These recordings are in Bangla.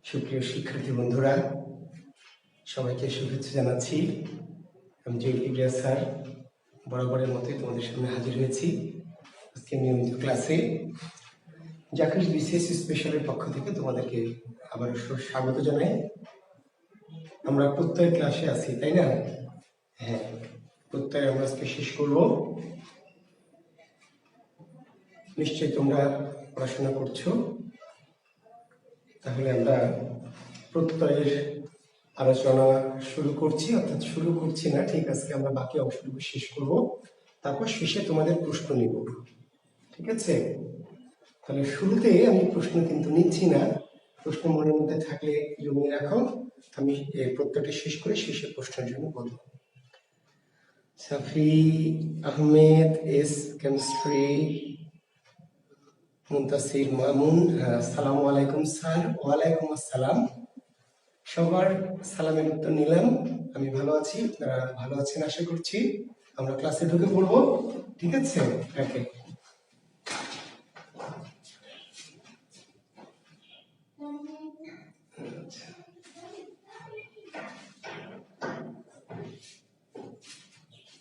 সুপ্রিয় শিক্ষার্থী বন্ধুরা, সবাইকে শুভেচ্ছা জানাচ্ছি। আমি জয়ীল কিবরিয়া স্যার বরাবরের মতোই তোমাদের সামনে হাজির হয়েছি আজকে নিয়মিত ক্লাসে। জাকির বিসিএস স্পেশালের পক্ষ থেকে তোমাদেরকে আবার স্বাগত জানাই। আমরা প্রত্যয় ক্লাসে আছি, তাই না? হ্যাঁ, প্রত্যয় আমরা আজকে শেষ করব। নিশ্চয়ই তোমরা পড়াশোনা করছো, তাহলে আমরা প্রত্যয়ের আলোচনা শুরু করছি, অর্থাৎ শুরু করছি না ঠিক, আজকে আমরা বাকি অংশটুকু শেষ করব, তারপর শেষে তোমাদের প্রশ্ন নিব, ঠিক আছে? তাহলে শুরুতে আমি প্রশ্ন কিন্তু নিচ্ছি না, প্রশ্ন মনের মধ্যে থাকলে জমিয়ে রাখো, আমি প্রত্যয়টা শেষ করে শেষে প্রশ্নের জন্য বলবো। সাফি আহমেদ এস কেমিস্ট্রি, মুনতাসির মামুন, আসসালামু আলাইকুম স্যার। ওয়ালাইকুম আসসালাম। সবার সালামের উত্তর নিলাম। আমি ভালো আছি, আপনারা ভালো আছেন আশা করছি। আমরা ক্লাসে ঢুকে পড়বো, ঠিক আছে? ওকে।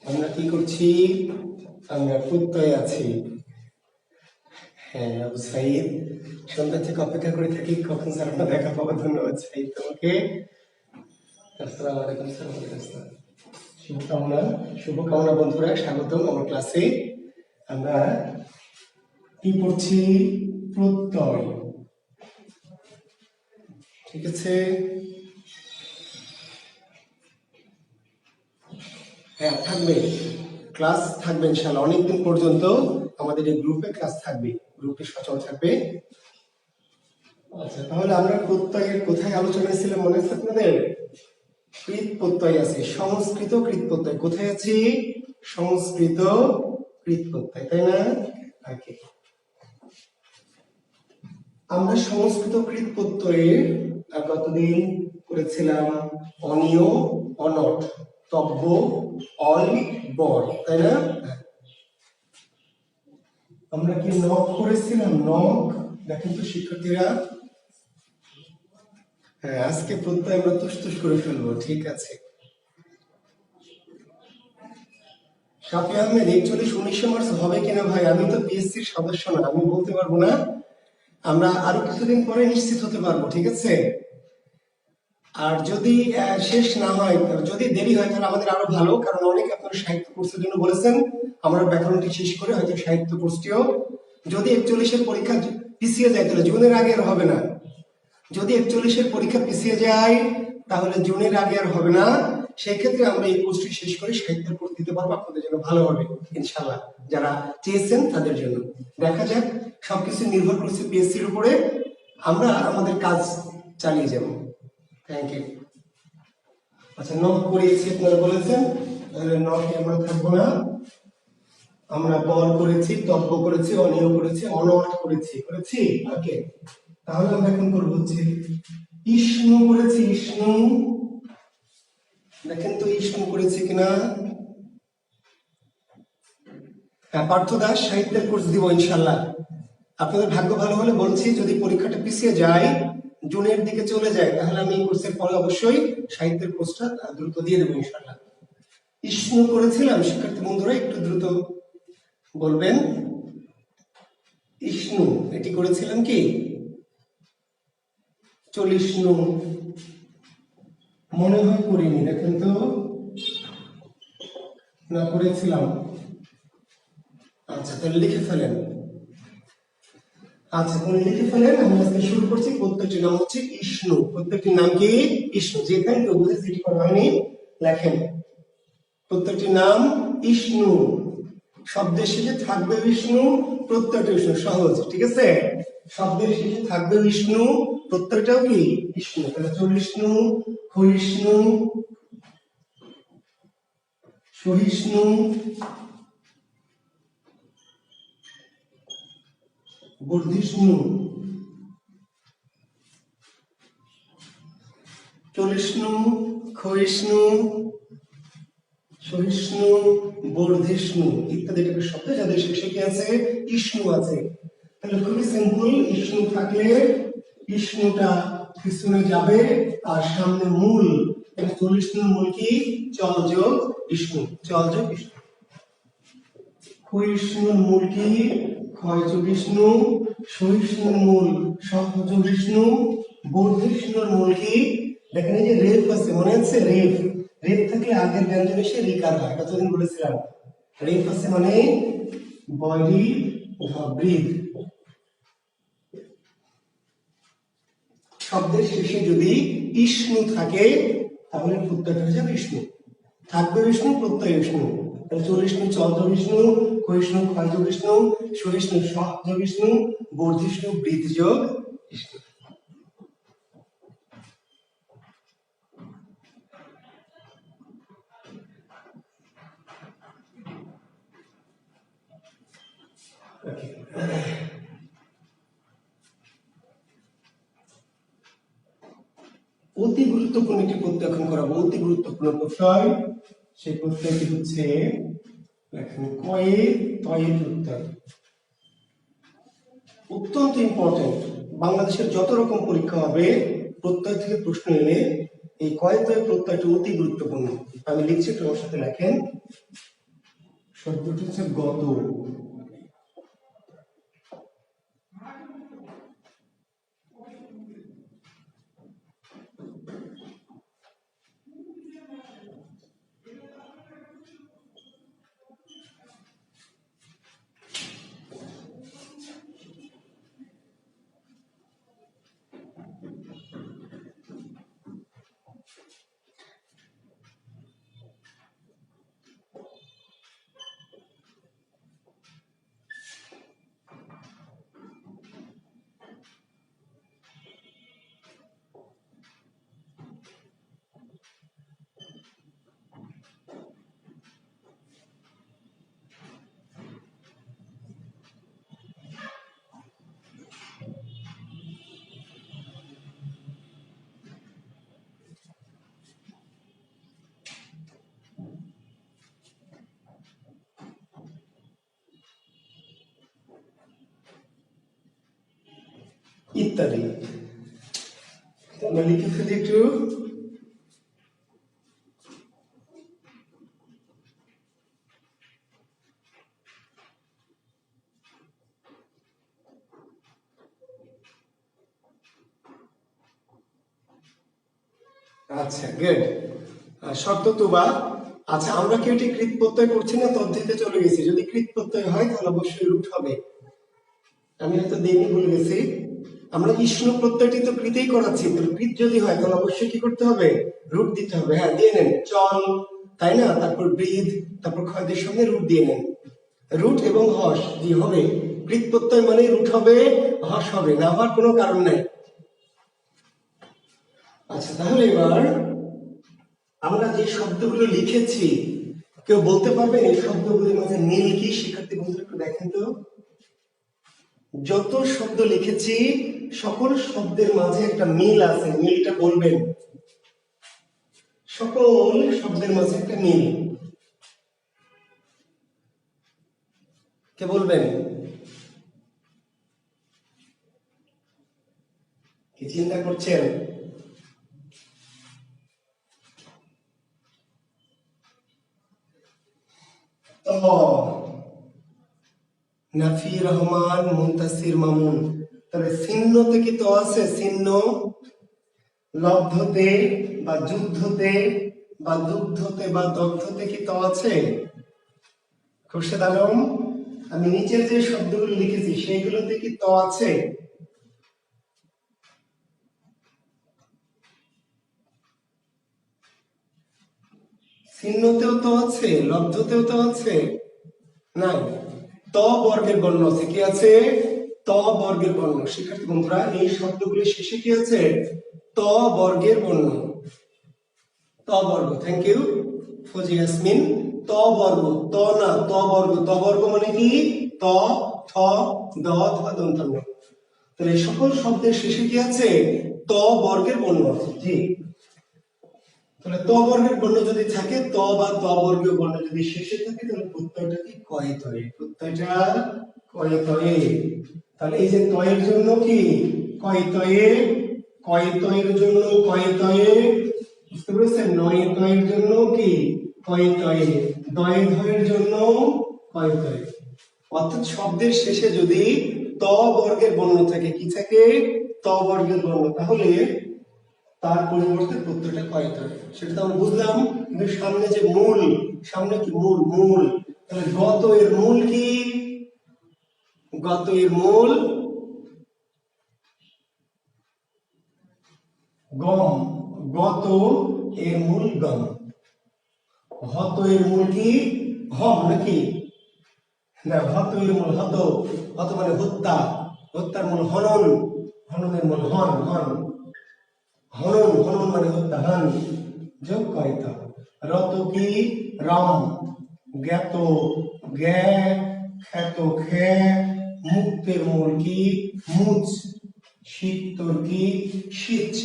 আমরা কি করছি? আমরা প্রত্যয় আছি। হ্যাঁ, আবু সাইদ, সন্ধ্যা থেকে অপেক্ষা করে থাকি কখন স্যার আমরা দেখা পাবো। ধন্যবাদ সাইদ তোমাকে। আসসালামু আলাইকুম স্যার। শুভকামনা বন্ধুরা, স্বাগতম আমার ক্লাসে। আমরা কি পড়ছি? প্রত্যয়, ঠিক আছে? হ্যাঁ, থাকবে ক্লাস, থাকবে ইনশাআল্লাহ অনেকদিন পর্যন্ত আমাদের এই গ্রুপে ক্লাস থাকবে, গ্রুপে সচল থাকবে। আচ্ছা, তাহলে আমরা প্রত্যয়ের কোথায় আলোচনায় ছিলাম মনে আছে আপনাদের? কৃত প্রত্যয় আছে, সংস্কৃত কৃত প্রত্যয় কোথায় আছে? সংস্কৃত কৃত প্রত্যয়, তাই না? ওকে, আমরা সংস্কৃত কৃত প্রত্যয়ের গতদিন করেছিলাম অনিয়, অনট, তব্য, অল, বর, তাই না? আমরা কি নক করেছিলাম? নক, দেখেন তো শিক্ষার্থীরা। হ্যাঁ, আজকে প্রত্যয় আমরা তুস করে ফেলবো, ঠিক আছে? শাফি আহমেদ 41-19 মার্চ হবে কিনা ভাই, আমি তো পিএসসির সদস্য না, আমি বলতে পারবো না। আমরা আরো কিছুদিন পরে নিশ্চিত হতে পারবো, ঠিক আছে? আর যদি শেষ না হয়, যদি দেরি হয়, তাহলে আমাদের আরো ভালো, কারণ অনেকে আপনারা সাহিত্য কোর্সের জন্য বলেছেন। আমরা ব্যাকরণটি শেষ করে হয়তো সাহিত্য কোর্সটিও, যদি 41-এর পরীক্ষা পিছিয়ে যায় তাহলে জুনের আগে আর হবে না। যদি 41-এর পরীক্ষা পিছিয়ে যায় তাহলে জুনের আগে আর হবে না। সেই ক্ষেত্রে আমরা এই কোর্সটি শেষ করে সাহিত্যের কোর্স দিতে পারবো, আপনাদের জন্য ভালো হবে ইনশাআল্লাহ, যারা চেয়েছেন তাদের জন্য। দেখা যাক, সবকিছু নির্ভর করছে পিএসসির উপরে। আমরা আমাদের কাজ চালিয়ে যাব। Thank you. আচ্ছা, নক করিয়েছি আপনারা বলেছেন, তাহলে নকে আমরা থাকবো না। আমরা বর করেছি, তব্য করেছি, অনিয় করেছি, অনট করেছি। ওকে, তাহলে আমরা এখন করবো হচ্ছে ইষ্ণু করেছি। ইষ্ণু, দেখেন তো ইষ্ণু করেছি কিনা। হ্যাঁ, পার্থ দাস সাহিত্যের কোর্স দিব ইনশাল্লাহ। আপনাদের ভাগ্য ভালো হলে বলছি, যদি পরীক্ষাটা পিছিয়ে যায়, জুনের দিকে চলে যায়, তাহলে আমি এই কোর্সের পরে অবশ্যই সাহিত্যের কোর্সটা দ্রুত দিয়ে দেবো ইনশাল্লাহ। ইষ্ণু করেছিলাম শিক্ষার্থী বন্ধুরা, একটু দ্রুত বলবেন। ইষ্ণু এটি করেছিলাম কি? চলিষ্ণু মনে হয় করিনি, দেখেন তো। না, করেছিলাম। আচ্ছা, তাহলে লিখে ফেলেন। আচ্ছা, তাহলে লিখে ফেলেন। আমি আজকে শুরু করছি। প্রত্যেকটির নাম হচ্ছে ইষ্ণু। প্রত্যেকটির নাম কি? ইষ্ণু। যেখানে কেউ বুঝে সিটি করা হয়নি লেখেন। প্রত্যেকটির নাম ইষ্ণু। শব্দের শেষে থাকবে বিষ্ণু, প্রত্যয়টা বিষ্ণু, সহজ, ঠিক আছে? শব্দের শেষে থাকবে বিষ্ণু, প্রত্যয়টাও কি? বিষ্ণু। তাহলে চলিষ্ণু, ক্ষয়িষ্ণু, সহিষ্ণু, বর্ধিষ্ণু। চলিষ্ণু, ক্ষয়িষ্ণু, সহিষ্ণু, বর্ধিষ্ণু ইত্যাদি টাইপের শব্দ, যাদের শেষে কি আছে? ইষ্ণু আছে। তাহলে খুবই সিম্পল। ইষ্ণু থাকলে ইষ্ণুটা পিছনে যাবে আর সামনে মূল, 40 নং মূল কি চল যোগ ইষ্ণু, চল যোগ ইষ্ণু। ক্ষয়িষ্ণুর মূল কি ক্ষয় যোগ ইষ্ণু, সহিষ্ণুর মূল সহ যোগ ইষ্ণু, বর্ধিষ্ণুর মূল কি দেখেন এই যে রেফ আছে মনে আছে, রেফ রেফ থাকলে আগের ব্যঞ্জন এসে রিকার হয়, এটা তোদিন বলেছিলাম। রেফ আছে মানে বডি ব্রিথ। শব্দের শেষে যদি ইষ্ণু থাকে তাহলে প্রত্যয়টা হয়ে যাবে বিষ্ণু, থাকবে বিষ্ণু প্রত্যয় বিষ্ণু। তাহলে 40 নং চল যোগ বিষ্ণু, ক্ষয়িষ্ণু ক্ষয় যোগ বিষ্ণু, সহিষ্ণু সহ যোগ বিষ্ণু, বর্ধিষ্ণু বৃদ্ধ যোগ বিষ্ণু। অতি গুরুত্বপূর্ণ একটি প্রত্যয় এখন করাবো, অতি গুরুত্বপূর্ণ প্রত্যয়। সেই প্রত্যয়টি হচ্ছে কয়ে তয়ে প্রত্যয়। অত্যন্ত ইম্পর্টেন্ট, বাংলাদেশের যত রকম পরীক্ষা হবে প্রত্যয় থেকে প্রশ্ন এলে এই কয়ে তয়ে প্রত্যয়টি অতি গুরুত্বপূর্ণ। আমি লিখছি, একটু আমার সাথে লেখেন। শব্দটি হচ্ছে গত, ইত্যাদি। আমরা লিখে ফেলি একটু। আচ্ছা গুড, শর্ত তুবা। আচ্ছা আমরা কি এটি কৃত প্রত্যয় করছি না তদ্ধিতে চলে গেছি? যদি কৃত প্রত্যয় হয় তাহলে অবশ্যই রুট হবে। আমি হয়তো দেরি ভুলে গেছি, আমরা ইষ্ণু প্রত্যয়টি তো কৃতেই করাচ্ছি, তাহলে কৃত যদি হয় তাহলে অবশ্যই কি করতে হবে? রুট দিতে হবে। হ্যাঁ দিয়ে নেন, চল তাই না, তারপর ব্রিথ, তারপর ক্ষয়দের সঙ্গে রুট দিয়ে নেন। রুট এবং হস কি হবে? কৃত প্রত্যয় মানে রুট হবে, হস হবে, না হওয়ার কোনো কারণ নাই। আচ্ছা তাহলে এবার আমরা যে শব্দগুলো লিখেছি কেউ বলতে পারবেন এই শব্দগুলোর মাঝে মিল কি? শিক্ষার্থী বন্ধুরা একটু দেখেন তো। যত শব্দ লিখেছি সকল শব্দের মাঝে একটা মিল আছে, মিলটা বলবেন। সকল শব্দের মাঝে একটা মিল, কে বলবেন? কি চিন্তা করছেন? নাফি রহমান মুনতাসির মামুন। তাহলে চিহ্নতে কি তো আছে? চিহ্ন লব্ধতে বা যুদ্ধতে বা দুগ্ধতে বা দগ্ধতে কি তো আছে? খুরশেদ আলম, আমি নিচের যে শব্দগুলো লিখেছি সেইগুলোতে কি তো আছে? চিহ্নতেও তো আছে, লব্ধতেও তো আছে, নাই। ত বর্গের বর্ণ আছে, কি আছে? ত বর্গের বর্ণ। শিক্ষার্থী বন্ধুরা এই শব্দগুলি শেষে কি আছে? ত বর্গের বর্ণ। ত বর্গ, থ্যাংক ইউ ফজি ইয়াসমিন। ত বর্গ, ত না ত বর্গ। ত বর্গ মানে কি? ত, থ, দ, ধ, দন্তান্ন। তাহলে এই সকল শব্দের শেষে কি আছে? ত বর্গের বর্ণ আছে। জি, তাহলে ত বর্গের বর্ণ যদি থাকে, ত বা ত বর্গীয় বর্ণ যদি শেষে থাকে তাহলে প্রত্যয়টা কি? কয়ে তয়ে। প্রত্যয়টা কয়ে তয়ে। তাহলে এই যে তয়ের জন্য কি কয় তয়ে, কয় তয়ের জন্য কয় তয়ে, বুঝতে পেরেছেন? নয় তয়ের জন্য কি কয় তয়ে, দয়ে ধয়ের জন্য কয় তয়ে। অর্থাৎ শব্দের শেষে যদি ত বর্গের বর্ণ থাকে, কি থাকে? ত বর্গের বর্ণ, তাহলে তার পরিবর্তে প্রত্যেকটা কয় তয়ে, সেটা তো আমরা বুঝলাম। কিন্তু সামনে যে মূল, সামনে কি মূল, মূল, তাহলে গত এর মূল কি? গত এর মূল গম, গত এর মূল গম। হত এর মূল কি? হম নাকি না? হত এর মূল হত, হত মানে হত্যা, হত্যার মূল হনন, হননের মূল হন, হন, হনন, হনন মানে হত্যা, হন যোগ কয়ত। রত কি? রম, জ্ঞাত জ্ঞা, খ্যাত খে, মুক্তের মূল কি? মুচ, শীতর কি? শীত,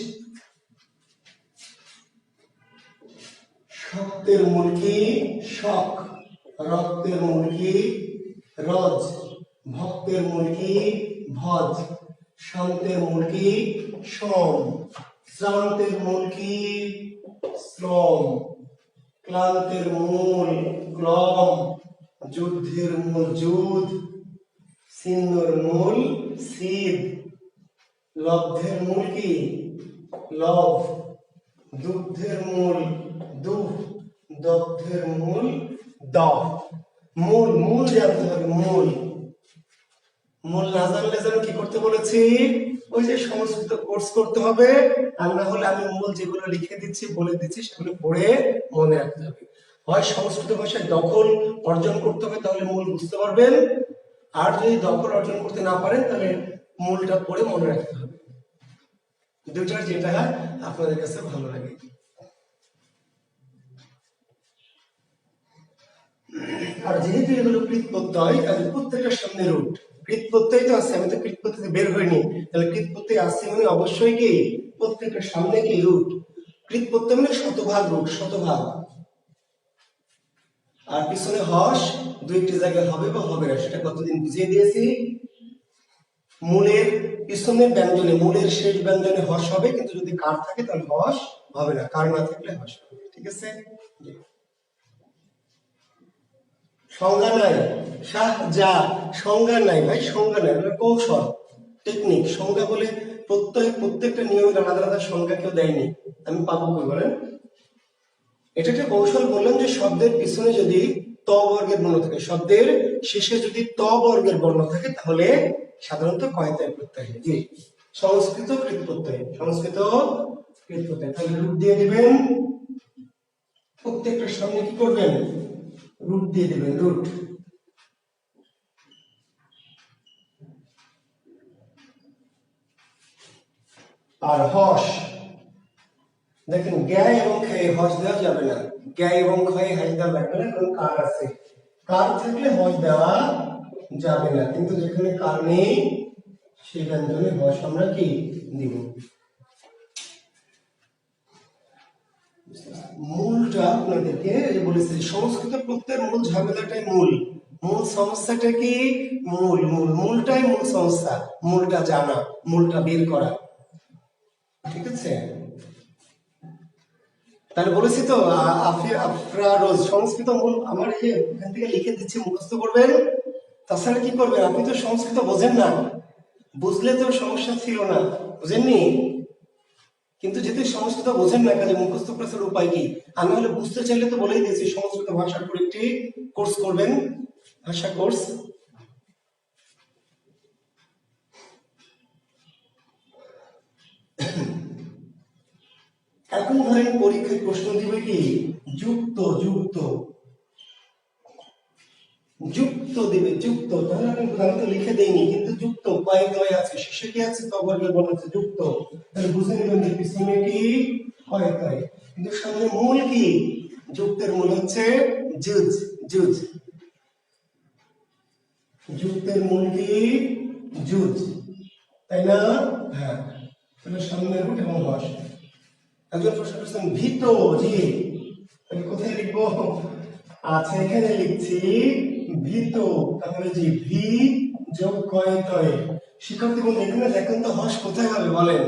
শক্তের মূল কি? শক, রক্তের মূল কি? রজ, ভক্তের মূল কি? ভজ, শান্তের মূল কি? সম, শ্রান্তের মূল কি? শ্রম, ক্লান্তের মূল ক্লম, যুদ্ধের মূল যুদ্ধ, সিন্ধুর মূল সিদ, লব্ধের মূল কি? লভ, দুগ্ধের মূল দুধ, দগ্ধের মূল দব। মূল, মূল জানতে হবে, মূল। মূল না জানলে যেন কি করতে বলেছি? ওই যে সংস্কৃত কোর্স করতে হবে, আর না হলে আমি মূল যেগুলো লিখে দিচ্ছি, বলে দিচ্ছি, সেগুলো পড়ে মনে রাখতে হবে। হয় সংস্কৃত ভাষায় দখল অর্জন করতে হবে, তাহলে মূল বুঝতে পারবেন। আর যদি দখল অর্জন করতে না পারেন, তাহলে মূলটা পড়ে মনে রাখতে হবে। দুইটার যেটা আপনাদের কাছে ভালো লাগে। আর যেহেতু এগুলো কৃত প্রত্যয়, তাহলে প্রত্যেকটার সামনে রুট। কৃত প্রত্যয় তো আছে, আমি তো কৃত প্রত্যয় বের হইনি, তাহলে কৃত প্রত্যয় আছে মানে অবশ্যই কি প্রত্যেকটার সামনে কি রুট। কৃত প্রত্যয় মানে শতভাগ রুট, শতভাগ। আর পিছনে হস দুইটি জায়গায় হবে বা হবে না, সেটা কতদিন বুঝিয়ে দিয়েছি। মূলের পিছনের ব্যঞ্জনে, মূলের শেষ ব্যঞ্জনে হস হবে, কিন্তু যদি কার থাকে তাহলে হস হবে না, কার না থাকলে হস হবে। ঠিক আছে? সংজ্ঞা নাই, শাহ যা, সংজ্ঞা নাই ভাই, সংজ্ঞা নাই, কৌশল, টেকনিক। সংজ্ঞা বলে প্রত্যেকটা নিয়মের আলাদা আলাদা সংজ্ঞা কেউ দেয়নি, আমি পাবো কই বলেন? এটা একটা কৌশল বললাম যে শব্দের পিছনে যদি ত বর্গের বর্ণ থাকে, শব্দের শেষে যদি ত বর্গের বর্ণ থাকে, তাহলে সাধারণত কয়তায় প্রত্যয় হয়। জি, সংস্কৃত কৃত প্রত্যয়, সংস্কৃত কৃত প্রত্যয়। তাহলে রূপ দিয়ে দিবেন, প্রত্যেকটার সামনে কি করবেন? রুট দিয়ে দিবেন, রুট। আর হস দেখেন, জ্ঞা এবং ক্ষয়ে হস দেওয়া যাবে না, জ্ঞা এবং ক্ষয়ে হস দেওয়া লাগবে না, কারণ কার আছে। কার থাকলে হস দেওয়া যাবে না, কিন্তু যেখানে কার নেই সেই ব্যঞ্জনে হস আমরা কি দিব। মূলটা আপনাদেরকে বলেছি, সংস্কৃত প্রত্যয়ের মূল ঝামেলাটাই মূল, মূল সমস্যাটা কি? মূল, মূল, মূলটাই মূল সমস্যা, মূলটা জানা, মূলটা বের করা। ঠিক আছে? তাহলে বলেছি তো আফরারোজ, সংস্কৃত মূল আমার এই যে এখান থেকে লিখে দিচ্ছি, মুখস্থ করবেন। তাছাড়া কি করবেন? আপনি তো সংস্কৃত বোঝেন না, বুঝলে তো সমস্যা ছিল না, বুঝেননি? কিন্তু যেহেতু সংস্কৃত বোঝেন না, কাজে মুখস্থ করার উপায় কি? আমি হলে বুঝতে চাইলে তো বলেই দিয়েছি, সংস্কৃত ভাষার উপর একটি কোর্স করবেন, ভাষা কোর্স। এখন ধরেন পরীক্ষায় প্রশ্ন দিবে কি? যুক্ত, যুক্ত, যুক্ত দিবে, যুক্ত। তাহলে আমি তো লিখে দেইনি, কিন্তু যুক্ত কয় তয় আছে, শেষে কি আছে? ত বর্গের বর্ণ আছে, যুক্ত। তাহলে বুঝে নেবেন যে পিছনে কি কয় তয়, কিন্তু সামনে মূল কি? যুক্তের মূল হচ্ছে যুজ, যুজ, যুক্তের মূল কি? যুজ, তাই না? হ্যাঁ, তাহলে সামনে রুট এবং হস। একজন প্রশ্ন করছেন ভীত, জি, তাহলে কোথায় লিখবো? আচ্ছা, এখানে লিখছি ভীত, তাহলে জি ভি যোগ কয়তয়। শিক্ষার্থী বন্ধু এখানে দেখেন তো হস কোথায় হবে বলেন?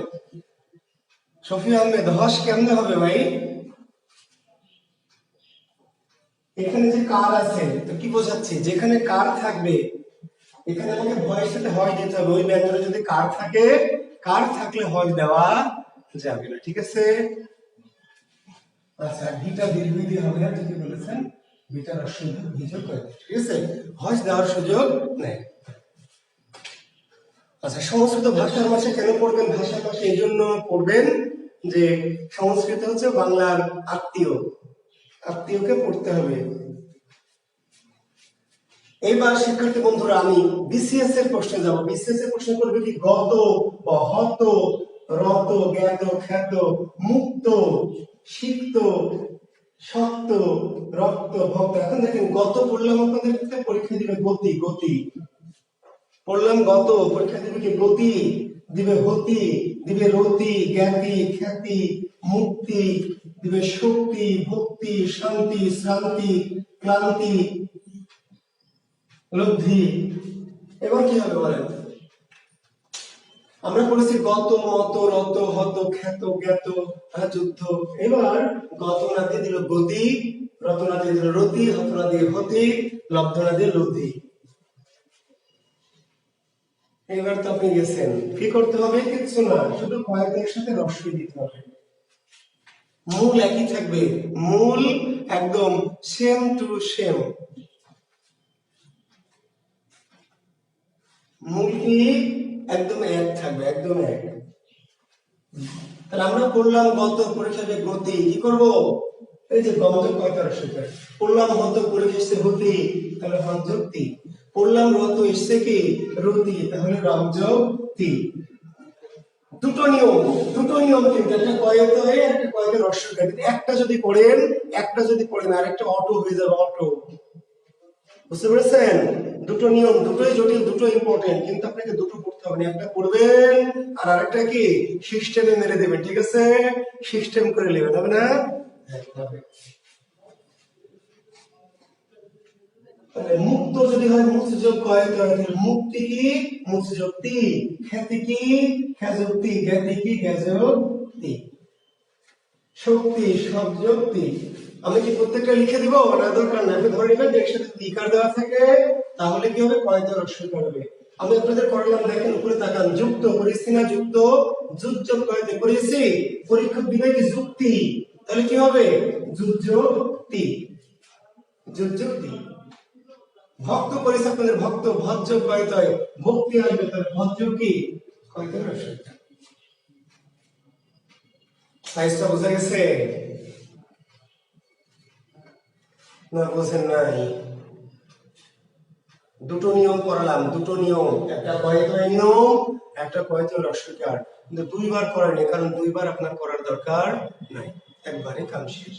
শফি আহমেদ হস কেমনে হবে ভাই? এখানে যে কার আছে তো কি বোঝাচ্ছে, যেখানে কার থাকবে এখানে আমাকে ভয়ের সাথে হয় দিতে হবে। ওই ব্যঞ্জনে যদি কার থাকে, কার থাকলে হয় দেওয়া যাবে না, ঠিক আছে? আচ্ছা বিটা দীর্ঘ দিয়ে হবে না, ঠিকই বলেছেন, বিটার অসুযোগ বিযোগ করে, ঠিক আছে, হয় দেওয়ার সুযোগ নেই। আচ্ছা সংস্কৃত ভাষার মাসে কেন পড়বেন? ভাষার মাসে এই জন্য পড়বেন যে সংস্কৃত হচ্ছে বাংলার আত্মীয়, আত্মীয়কে পড়তে হবে। এবার শিক্ষার্থী বন্ধুরা আমি বিসিএস এর প্রশ্নে যাব। বিসিএস এর প্রশ্ন করবে কি গত, হত, রত, জ্ঞাত, খ্যাত, মুক্ত, সিক্ত, সত্য, রক্ত, ভক্ত। এখন দেখেন গত পড়লাম, আপনাদের ক্ষেত্রে পরীক্ষা দিবে গতি, গতি পড়লাম গত, পরীক্ষা দিবে কি গতি, দিবে হতি, দিবে রতি, জ্ঞাতি, খ্যাতি, মুক্তি, দিবে শক্তি, ভক্তি, শান্তি, শ্রান্তি, ক্লান্তি, লব্ধি। এবার কি হবে বলেন? আমরা পড়েছি গত, মত, রত, হত, খ্যাত, জ্ঞাত, যুদ্ধ। এবার গত না দিয়ে দিল গতি, রত না দিয়ে দিল রতি, হত না দিয়ে হতি, লব্ধ না দিয়ে লব্ধি। এবার তো আপনি গেছেন, কি করতে হবে? কিছু না, শুধু কয়েকদের সাথে রস্য দিতে হবে। মূল একই থাকবে, মূল একদম সেম টু সেম, মূল কি একদম এক থাকবে, একদম এক। তাহলে আমরা পড়লাম গত, পরীক্ষাতে গতি, কি করব? এই যে গমযোগ কয়টা রস্যকার পড়লাম, হত পরীক্ষা এসছে হতি, তাহলে হনযোগতি। পড়লাম রত এসছে কি রতি, তাহলে রমযোগতি। দুটো নিয়ম, দুটো নিয়ম কিন্তু, একটা কয়েতে হয়ে একটা কয়েতে রস্যকার। একটা যদি পড়েন, একটা যদি পড়েন আর একটা অটো হয়ে যাবে, অটো। বুঝতে পেরেছেন? দুটো নিয়ম, দুটোই জটিল, দুটো ইম্পর্টেন্ট, কিন্তু আপনাকে দুটো পড়তে হবে না, একটা পড়বেন আর আরেকটা কি সিস্টেমে মেরে দেবেন, ঠিক আছে? সিস্টেম করে নেবেন, হবে না? মুক্ত যদি হয় মুক্তি যোগ কয়েতে হয়, মুক্তি কি মুক্তি যোগতি, খ্যাতি কি খ্যাযোক্তি, জ্ঞাতি কি জ্ঞাযোক্তি, শক্তি শব্দযোক্তি। আমি কি প্রত্যেকটা লিখে দিব না? দরকার না, আপনি ধরে নেবেন যে একসাথে লিখার দেওয়া থাকে, তাহলে কি হবে কয়টা রস্যকার হবে। আমি আপনাদের করালাম, দেখেন উপরে তাকান, যুক্ত করেছি না? যুক্ত যুজ্জব কয়তে করেছি, পরীক্ষক দিবে কি যুক্তি, তাহলে কি হবে যুজ্জক্তি, যুজ্জক্তি। ভক্ত করেছে আপনাদের ভক্ত, ভজ্জ কয়তে হয়, ভক্তি আসবে, তাহলে ভজ্জ কি কয়তে রস্যকার। সাইজটা বোঝা গেছে না? বোঝেন নাই? দুটো নিয়ম করালাম, দুটো নিয়ম, একটা কয়েকটা নিয়ম, একটা কয়েকটা রস্যকার, কিন্তু দুইবার করেনি, কারণ দুইবার আপনার করার দরকার নাই, একবারে কাম শেষ।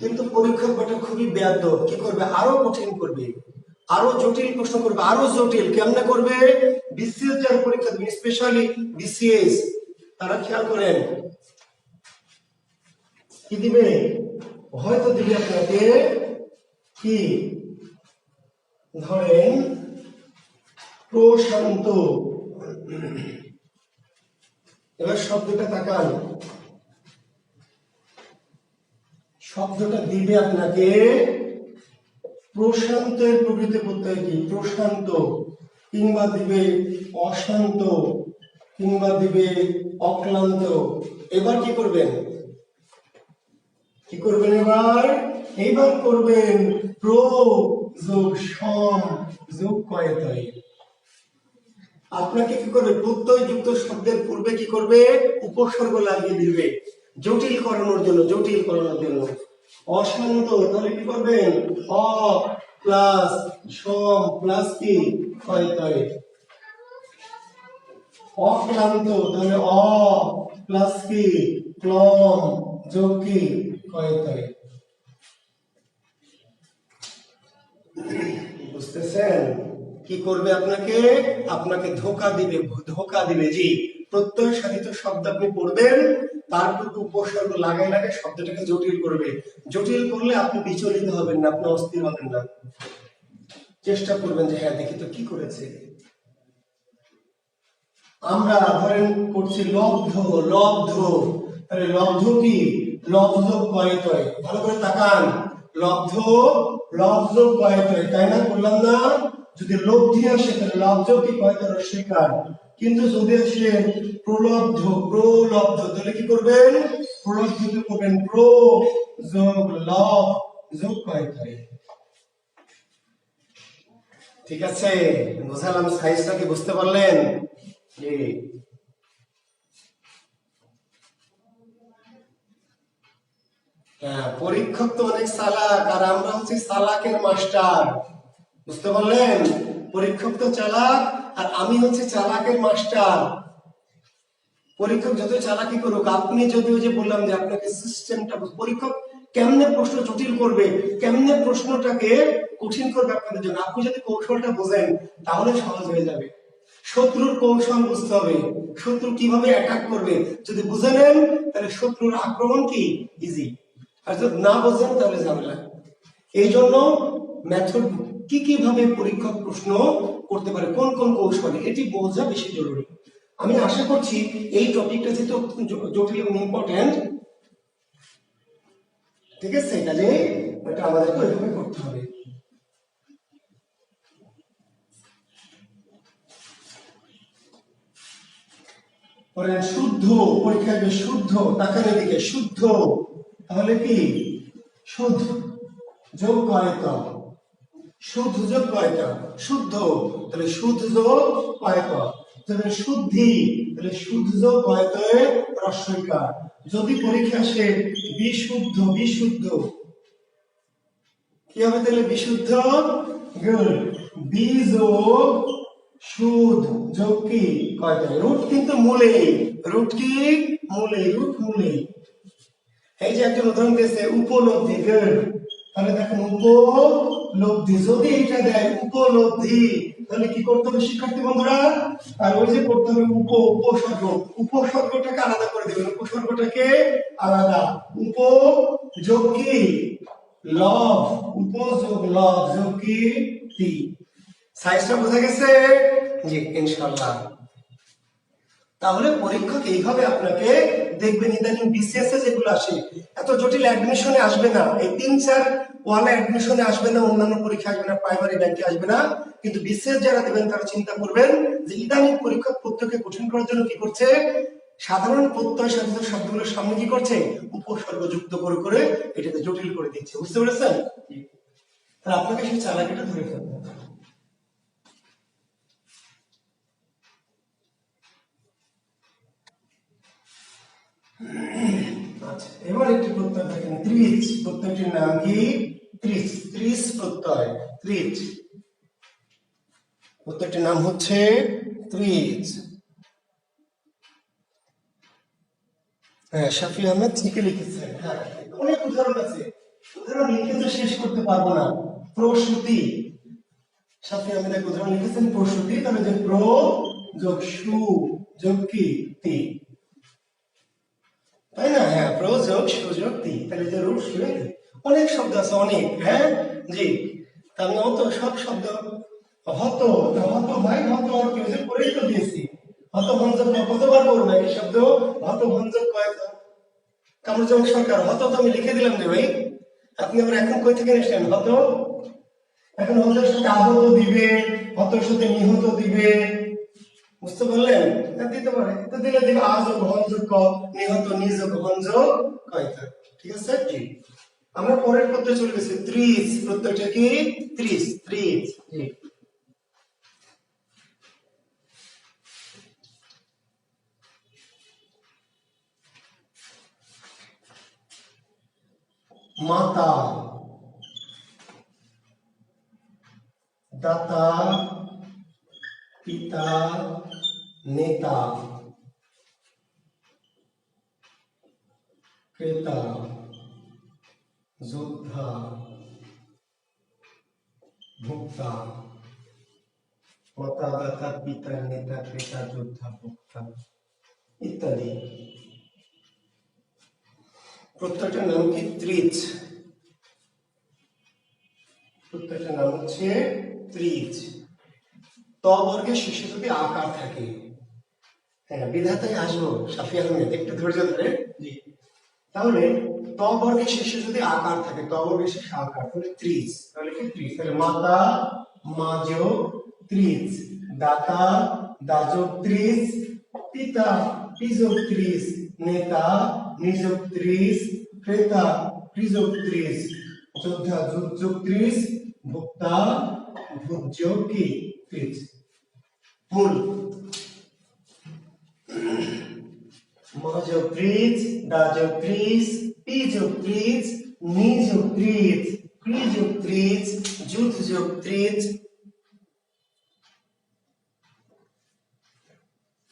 কিন্তু পরীক্ষক বটে খুবই বেয়াদব, কি করবে? আরো কঠিন করবে, আরো জটিল প্রশ্ন করবে, আরো জটিল। কেমনে করবে? বিসিএস যারা পরীক্ষা দেবেন, স্পেশালি বিসিএস, তারা খেয়াল করেন কি দিবে, হয়তো দিবে আপনাকে কি ধরেন প্রশান্ত। এবার শব্দটা তাকান, শব্দটা দিবে আপনাকে প্রশান্তের প্রকৃতি প্রত্যয় কি প্রশান্ত, কিংবা দিবে অশান্ত, কিংবা দিবে অক্লান্ত। এবার কি করবেন? কি করবেন এবার? এইবার করবেন প্র যোগ সম যোগ কয়েতয়। আপনাকে কি করবে? প্রত্যয় যুক্ত শব্দের পূর্বে কি করবে? উপসর্গ লাগিয়ে দিবে, জটিল করানোর জন্য, জটিল করানোর জন্য। অশান্ত, তাহলে কি করবেন? অ প্লাস সম প্লাস কি কয়েতয়। অক্লান্ত, তাহলে অ প্লাস কি ক্লম যোগ কি কয়েতয়। বুঝতেছেন? কি করবে আপনাকে? আপনাকে ধোকা দিবে, ধোকা দিবে। জি, প্রত্যয় সাধিত শব্দ আপনি পড়বেন, তারপর উপসর্গ লাগাই লাগাই শব্দটাকে জটিল করবে। জটিল করলে আপনি বিচলিত হবেন না, আপনি অস্থির হবেন না। চেষ্টা করবেন যে হ্যাঁ দেখি তো কি করেছে। আমরা ধরেন করছি লব্ধ, লব্ধ, তাহলে লব্ধ কি, লব্ধ কয়তয়, ভালো করে তাকান, লব্ধ, লব্ধ কয়তয়, তাই না, বললাম না, যদি লব্ধি আসে তাহলে লব্ধ কি কয়তয় রস্বইকার, কিন্তু যদি আসে প্রলব্ধ, প্রলব্ধ, তাহলে কি করবেন, প্রলব্ধ করবেন প্র যোগ লব যোগ কয়তয়। ঠিক আছে, বুঝালাম, সাইজটা কি বুঝতে পারলেন? জি। হ্যাঁ, পরীক্ষক তো অনেক চালাক, আর আমরা হচ্ছি চালাকের মাস্টার, বুঝতে পারলেন? পরীক্ষক তো চালাক আর আমি হচ্ছে চালাকের মাস্টার। পরীক্ষক যত চালাকি করুক, আপনি যদি ওই যে বললাম যে আপনাকে সিস্টেমটা, পরীক্ষক কেমনে প্রশ্ন জটিল করবে, কেমনে প্রশ্নটাকে কঠিন করবে আপনাদের জন্য, আপনি যদি কৌশলটা বোঝেন তাহলে সহজ হয়ে যাবে। শত্রুর কৌশল বুঝতে হবে, শত্রু কিভাবে অ্যাটাক করবে যদি বুঝে নেন তাহলে শত্রুর আক্রমণ কি ইজি, আর যদি না বোঝেন তাহলে ঝামেলা। এই জন্য মেথড কি কিভাবে পরীক্ষক প্রশ্ন করতে পারে, কোন কোন কৌশলে, এটি বোঝা বেশি জরুরি। আমি আশা করছি এই টপিকটা যেহেতু জটিল এবং ইম্পর্টেন্ট, ঠিক আছে, কাজে এটা আমাদেরকে ওইভাবে করতে হবে। শুদ্ধ, পরীক্ষায় শুদ্ধ, তাকান এদিকে, শুদ্ধ, তাহলে কি শুদ্ধ যোগ কয়তা, শুদ্ধ যোগ কয়তা, শুদ্ধ, তাহলে শুদ্ধ যোগ কয়তা, তাহলে শুদ্ধি, তাহলে শুদ্ধ যোগ কয়তয়ে রস্বইকার। যদি পরীক্ষা আসে বিশুদ্ধ, বিশুদ্ধ কি হবে তাহলে, বিশুদ্ধ গুড, বি যোগ শুদ্ধ যোগ কি কয়তয়ে, রুট কিন্তু মূলে, রুট কি মূলে, রুট মূলে। এই যে একটা উদাহরণ দিয়েছে উপলব্ধি, গুড, তাহলে দেখেন উপলব্ধি, যদি এটা দেয় উপলব্ধি তাহলে কি করতে হবে শিক্ষার্থী বন্ধুরা, আর ওই যে করতে হবে উপসর্গ, উপসর্গটাকে আলাদা করে দেবেন, উপসর্গটাকে আলাদা, উপ যোগ কি লব, উপযোগ লব যোগ কি তি। সাইজটা বোঝা গেছে? জি ইনশাআল্লাহ। তাহলে পরীক্ষক এইভাবে আপনাকে দেখবেন, ইদানিং বিসিএস এ যেগুলো আসে এত জটিল অ্যাডমিশনে আসবে না, এই ৩-৪ ওয়ালা অ্যাডমিশনে আসবে না, অন্যান্য পরীক্ষা আসবে না, প্রাইমারি ব্যাংকে আসবে না, কিন্তু বিসিএস যারা দেবেন তারা চিন্তা করবেন যে ইদানিং পরীক্ষক প্রত্যেককে কঠিন করার জন্য কি করছে, সাধারণ প্রত্যয় সাধিত শব্দগুলোর সামনে কি করছে, উপসর্গ যুক্ত করে করে এটাকে জটিল করে দিচ্ছে, বুঝতে পেরেছেন? তাহলে আপনাকে সেই চালাকিটা ধরে ফেলতে হবে। আচ্ছা, এবার একটি প্রত্যয় দেখেন, ত্রিচ, প্রত্যয়টির নাম কি ত্রিচ, ত্রিচ প্রত্যয়, ত্রিচ, প্রত্যয়টির নাম হচ্ছে ত্রিচ। হ্যাঁ, শাফি আহমেদ ঠিকই লিখেছেন। হ্যাঁ, অনেক উদাহরণ আছে, উদাহরণ লিখে তো শেষ করতে পারবো না। প্রসূতি, শাফি আহমেদ এক উদাহরণ লিখেছেন প্রসূতি, তাহলে যে প্র যোগ সু যোগ কি তি, তাই না? হ্যাঁ, প্র যোগ সু যোগ তি, তাহলে যে রূপ শুয়ে অনেক শব্দ আছে, অনেক। হ্যাঁ জি, আমি অত সব শব্দ হত, হত ভাই, হত আর কেউ যে করেই তো দিয়েছি, হত ভঞ্জক কতবার করবো এই শব্দ, হত ভঞ্জক কয়টা, কামরুজ্জামান সরকার, হত তো আমি লিখে দিলাম রে ভাই, আপনি আবার এখন কই থেকে এসেছেন হত, এখন হতের সাথে আহত দিবে, হতের সাথে নিহত দিবে, বুঝতে পারলেন? দিতে পারে, তো দিলে দিবে আযোগ ভঞ্জক ক, নিহত নিজক ভঞ্জক কয়টা, ঠিক আছে জি। আমরা পরের প্রত্যয় চলে গেছি, ত্রিশ, প্রত্যয়টা কি ত্রিশ, ত্রিশ জি। মাতা, দাতা, পিতা, নেতা, ক্রেতা, যোদ্ধা, ভোক্তা, মাতা, দাতা, পিতা, নেতা, ক্রেতা, যোদ্ধা, ভোক্তা ইত্যাদি। প্রত্যেকটার নাম কি ত্রিচ, প্রত্যেকটার নাম হচ্ছে ত্রিজ। ত বর্গের শেষে যদি আকার থাকে, হ্যাঁ বিধাতায় আসবো শাফি আহমেদ, একটু ধৈর্য ধরে। জি, তাহলে ত বর্গের শেষে যদি আকার থাকে, ত বর্গের শেষে আকার, তাহলে ত্রিশ, তাহলে কি ত্রিশ, তাহলে মাতা মাজো ত্রিশ, দাতা দাজক ত্রিশ, পিতা পিজক ত্রিশ, নেতা নিজক ত্রিশ, ক্রেতা ক্রিজক ত্রিশ, যোদ্ধা যুগযোগ ত্রিশ, ভোক্তা ভোজ্যোগ কি ত্রিশ। মূল মাজো ত্রিশ, দাজক ত্রিশ, পিজক ত্রিশ, নিজক ত্রিশ, ক্রিজক ত্রিশ, যুদ্ধযোগ ত্রিশ,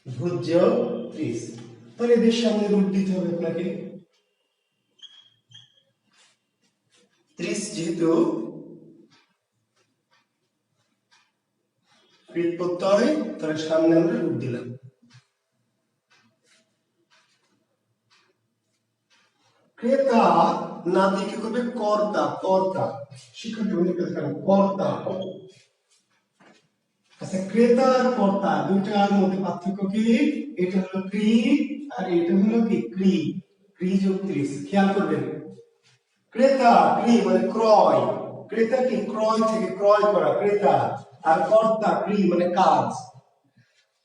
ভোজ্যোগ ত্রিশ। তাহলে এদের সামনে রূপ দিতে হবে আপনাকে। ত্রিশ যেহেতু কৃত প্রত্যয়, তাহলে সামনে আমরা রূপ দিলাম। ক্রেতা না দেখে করবে কর্তা, কর্তা, শিক্ষার্থী কর্তা। আচ্ছা, ক্রেতা আর কর্তা দুইটার মধ্যে পার্থক্য কি? এটা হলো ক্রি আর এটা হলো কি ক্রি, ক্রি যোগ ত্রিশ। খেয়াল করবেন, ক্রেতা ক্রি মানে ক্রয়, ক্রেতা কি ক্রয় থেকে ক্রয় করা ক্রেতা, আর কর্তা ক্রি মানে কাজ।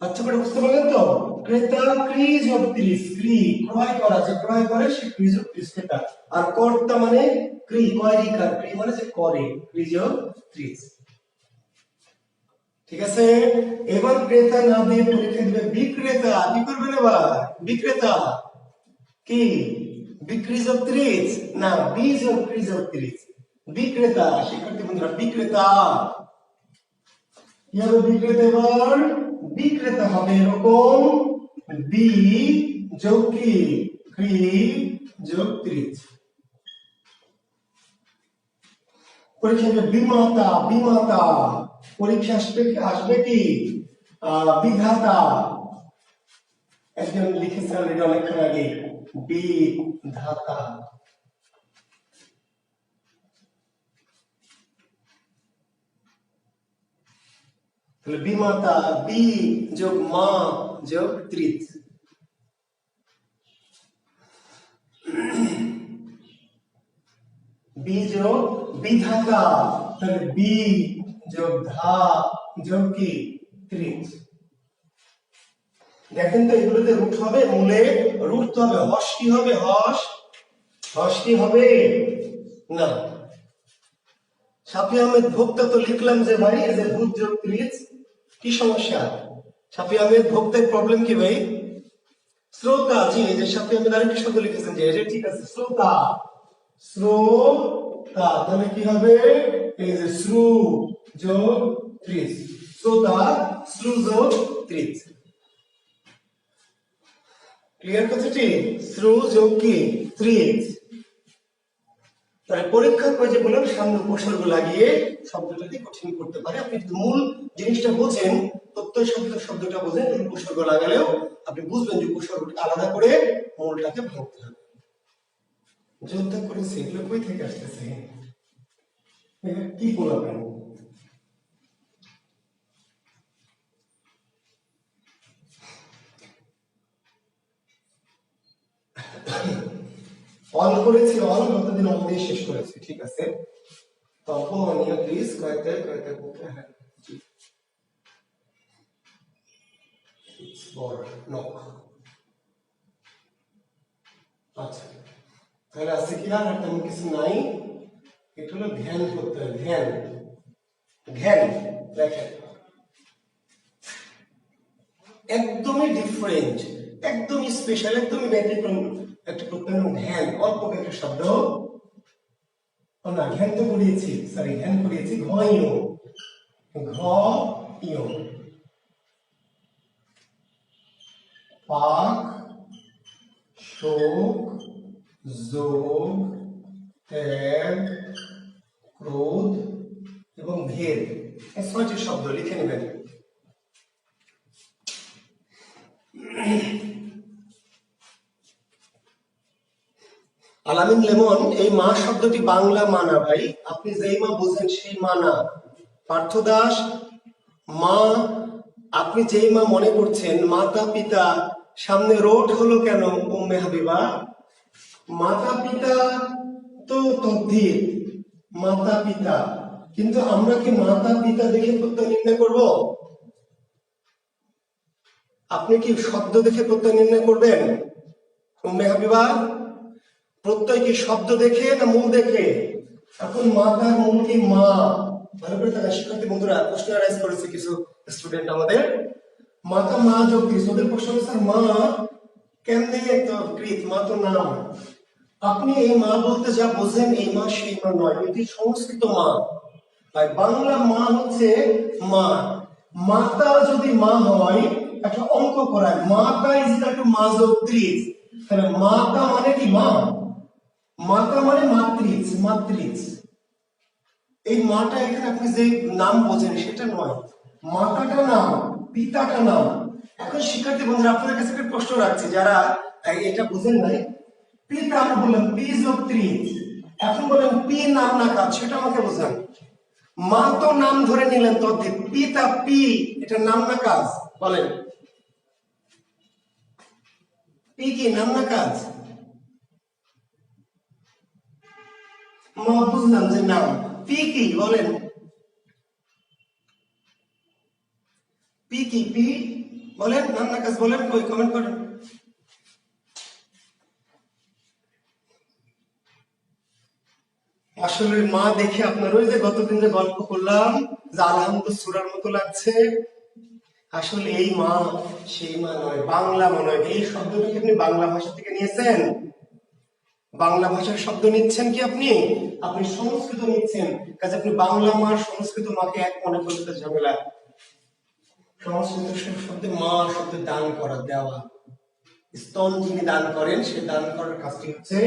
আচ্ছা করে বুঝতে পারলেন তো? ক্রেতা ক্রি যোগ ত্রিশ, ক্রি ক্রয় করা, যে ক্রয় করে সে ক্রি যোগ ত্রিশ ক্রেতা, আর কর্তা মানে ক্রি কয়রিকার, ক্রি মানে যে করে, ক্রি যোগ ত্রিশ। ঠিক আছে, এবার ক্রেতা না দিয়ে পরীক্ষা দিবে বিক্রেতা। কি করবেন এবার? বিক্রেতা কি বিক্রি যোগ ত্রিশ না বি যোগ ক্রি যোগ ত্রিশ, বিক্রেতা। শিক্ষার্থী বন্ধুরা বিক্রেতা কি হবে? বিক্রেতা এবার বিক্রেতা হবে এরকম বি যোগ কি ক্রি যোগ ত্রিশ। পরীক্ষা বিমাতা, বিমাতা পরীক্ষা আসবে কি বিধাতা। একজন লিখেছিলেন এটা অনেকক্ষণ আগে, বিধাতা। তাহলে বিমাতা বি যোগ মা যোগ ত্রিশ। বি যোগ বিধাতা, তাহলে বি যোগ ধা যোগ কি ত্রিশ। দেখেন তো এগুলোতে রুট হবে, মূলে রুট হবে, হস কি হবে? হস, হস কি হবে না। শাফি আহমেদ ভোক্তা তো লিখলাম যে ভাই এই যে ভূত যোগ ত্রিশ, কি সমস্যা? শাফি আহমেদ ভোক্তার প্রবলেম কি ভাই? শ্রোতা, জি এই যে শাফি আহমেদ আরেকটি শব্দ লিখেছেন যে এটা ঠিক আছে, শ্রোতা, শ্রোতা তাহলে কি হবে? এই যে শ্রু যোগ ত্রিশ, শ্রোতা শ্রু যোগ ত্রিশ। ক্লিয়ার কথাটি? শ্রু যোগ কি ত্রিশ। তাহলে পরীক্ষা করে যে বললাম সামনে উপসর্গ লাগিয়ে শব্দটাকে কঠিন করতে পারে। আপনি যদি মূল জিনিসটা বোঝেন, প্রত্যয় শব্দ শব্দটা বোঝেন, উপসর্গ লাগালেও আপনি বুঝবেন যে উপসর্গটা আলাদা করে মূলটাকে ভাঙতে হবে। যোদ্ধা করেছে এগুলো কই থেকে আসতেছে? কি বলবেন? অন করেছি, অন কতদিন অন দিয়ে শেষ করেছি, ঠিক আছে। তখন অনিয়া প্লিজ কয়েকটা করতে হ্যাঁ জি বড় নক। আচ্ছা, তাহলে আছে কি আর তেমন কিছু নাই। এটা হলো ধ্যান করতে হবে, ধ্যান, ধ্যান। দেখেন একদমই ডিফারেন্ট, একদমই স্পেশাল, একদমই ব্যতিক্রম একটা প্রত্যয় ধ্যান। অল্প একটা শব্দ না, ধ্যান তো করিয়েছি, সরি ধ্যান করিয়েছি। ঘয় ঘ ইয় পাক শোক যোগ ত্যাগ ক্রোধ এবং ভেদ, এই ছয়টি শব্দ লিখে নেবেন। আলামিন লেমন, এই মা শব্দটি বাংলা মানা ভাই, আপনি যেই মা বুঝেন সেই মানা। পার্থ দাস, মা, আপনি যেই মা মনে করছেন, মাতা পিতা, সামনে রোড হলো কেন উম্মে হাবিবা? মাতা পিতা তো তদ্ধির, মাতা পিতা, কিন্তু আমরা কি মাতা পিতা দেখে প্রত্যয় নির্ণয় করব? আপনি কি শব্দ দেখে প্রত্যয় নির্ণয় করবেন উম্মে হাবিবা? প্রত্যয় কি শব্দ দেখে না মূল দেখে? এখন মাতার মূল কি মা? ভালো করে থাকা শিক্ষার্থী বন্ধুরা প্রশ্ন রাইজ করেছে কিছু স্টুডেন্ট আমাদের, মাতা মা যোগ কৃত, ওদের প্রশ্ন হচ্ছে স্যার মা কেমনে তো কৃত, মা তো নাম। আপনি এই মা বলতে যা বোঝেন এই মা সেই মা নয়, এটি সংস্কৃত মা। তাই বাংলা মা হচ্ছে মা। মাতা যদি মা হয় একটা অঙ্ক করায়, মাতা ইজ ইকুয়াল টু মা যোগ ত্রিশ, তাহলে মাতা মানে কি মা, মাতা মানে মাতৃজ, মাতৃজ। এই মাটা এখানে আপনি যে নাম বোঝেন সেটা নয়, মাতাটা নাম, পিতাটা নাম। এখন শিক্ষার্থী বন্ধুরা আপনাদের কাছে একটা প্রশ্ন রাখছি, যারা এটা বুঝেন নাই, পিতা আমরা বললাম পি যোগ ত্রিশ, এখন বলেন পি নাম না কাজ, সেটা আমাকে বোঝান। মা তো নাম ধরে নিলেন তদ্ধিত, পিতা পি এটা নাম না কাজ, বলেন পি কি নাম না কাজ? মা বুঝলাম যে নাম, পি কি বলেন, পি কি, পি বলেন নাম না কাজ বলেন, কই কমেন্ট করেন। আসলে মা দেখে আপনার ওই যে গতদিন যে গল্প করলাম যে আলহামদুলিল্লাহ সূরার মতো লাগছে, আসলে এই মা সেই মা নয়, বাংলা মনে হয়। এই শব্দটাকে আপনি বাংলা ভাষা থেকে নিয়েছেন, বাংলা ভাষার শব্দ নিচ্ছেন কি আপনি? আপনি সংস্কৃত নিচ্ছেন, কাজে আপনি বাংলা মা সংস্কৃত মাকে এক মনে করতে ঝামেলা। সংস্কৃত শব্দে মা শব্দে দান করা, দেওয়া, স্তন যিনি দান করেন সে দান করার কাজটি হচ্ছে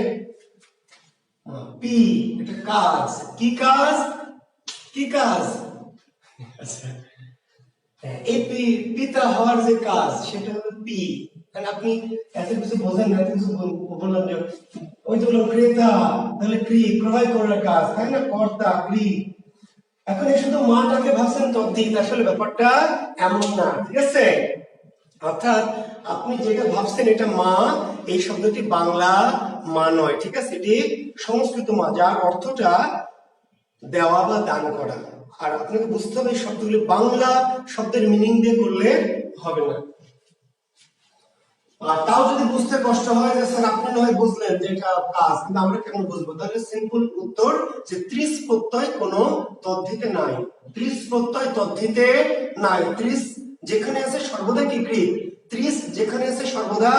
পি, এটা কাজ, কি কাজ, কি কাজ? আচ্ছা, এই পিতা হওয়ার যে কাজ সেটা হলো পি। কারণ আপনি এত কিছু বোঝেন না, এত কিছু বললাম যে ওই যে বললাম ক্রেতা, তাহলে ক্রয় করার কাজ, তাই না, কর্তা ক্রি। এখন এই শুধু মাটাকে ভাবছেন তদ্ধিক, আসলে ব্যাপারটা এমন না, ঠিক আছে? অর্থাৎ আপনি যেটা ভাবছেন এটা মা, এই শব্দটি বাংলা মা নয়, ঠিক আছে, এটি সংস্কৃত মা, যার অর্থটা দেওয়া বা দান করা। আর আপনাকে বুঝতে হবে এই শব্দগুলি বাংলা শব্দের মিনিং দিয়ে করলে হবে না। আর তাও যদি বুঝতে কষ্ট হয় যে স্যার আপনি নয় বুঝলেন যে এটা কাজ, কিন্তু আমরা কেমন বুঝবো? তাহলে সিম্পল উত্তর যে ত্রিশ প্রত্যয় কোনো তদ্ধিতে নাই, ত্রিশ প্রত্যয় তদ্ধিতে নাই, ত্রিশ যেখানে আছে সর্বদা কি কৃত, ত্রিশ যেখানে আছে সর্বদা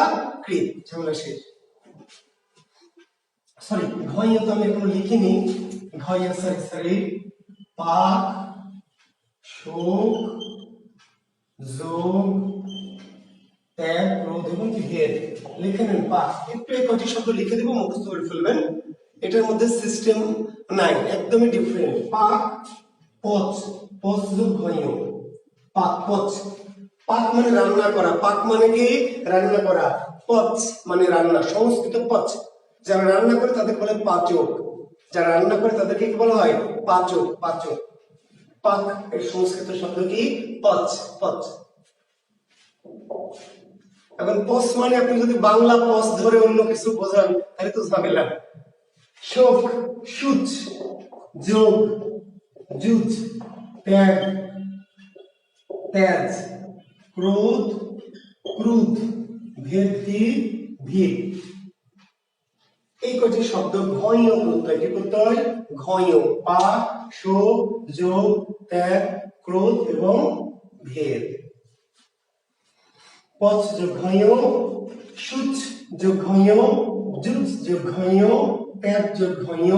কৃত, ঝামেলা শেষ। সরি ঘইয়া তো আমি এখনো লিখিনি, ঘইয়া সরি সরি, পাক শোক যোগ ত্যাগ ক্রোধ এবং ভেদ লিখে নেন। পাক একটু এই কটি শব্দ লিখে দেবো, মুখস্থ করে ফেলবেন, এটার মধ্যে সিস্টেম নাই, একদমই ডিফারেন্ট। পাক পচ, পচ যোগ ঘইয়, পাক পচ, পাক মানে রান্না করা, পাক মানে কি রান্না করা, পচ মানে রান্না, সংস্কৃত পচ, যারা রান্না করে তাদের বলে পাচক, যারা রান্না করে তাদেরকে কি বলা হয়? পাচক, পাচক। পাক এর সংস্কৃত শব্দ কি? পচ, পচ। এখন পচ মানে আপনি যদি বাংলা পচ ধরে অন্য কিছু বোঝান তাহলে তো ঝামেলা। শোক সুচ যোগ যুজ ত্যাগ ত্যাজ ক্রোধ ক্রুধ ভেদ কি ভেদ। এই কটি শব্দ ঘয় প্রত্যয়, কি প্রত্যয়? ঘয়, পাক শোক যোগ ত্যাগ ক্রোধ এবং ভেদ। পচ যোগ ঘয়, সুচ যোগ ঘয়, যুজ যোগ ঘয়, ত্যাগ যোগ ঘয়,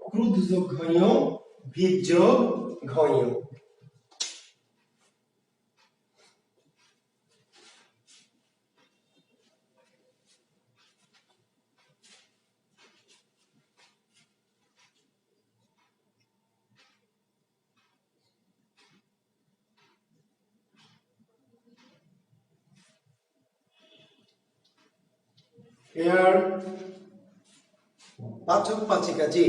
ক্রুধ যোগ ঘয়, ভেদ যোগ ঘয়। Clear? পাচক পাচিকা, জি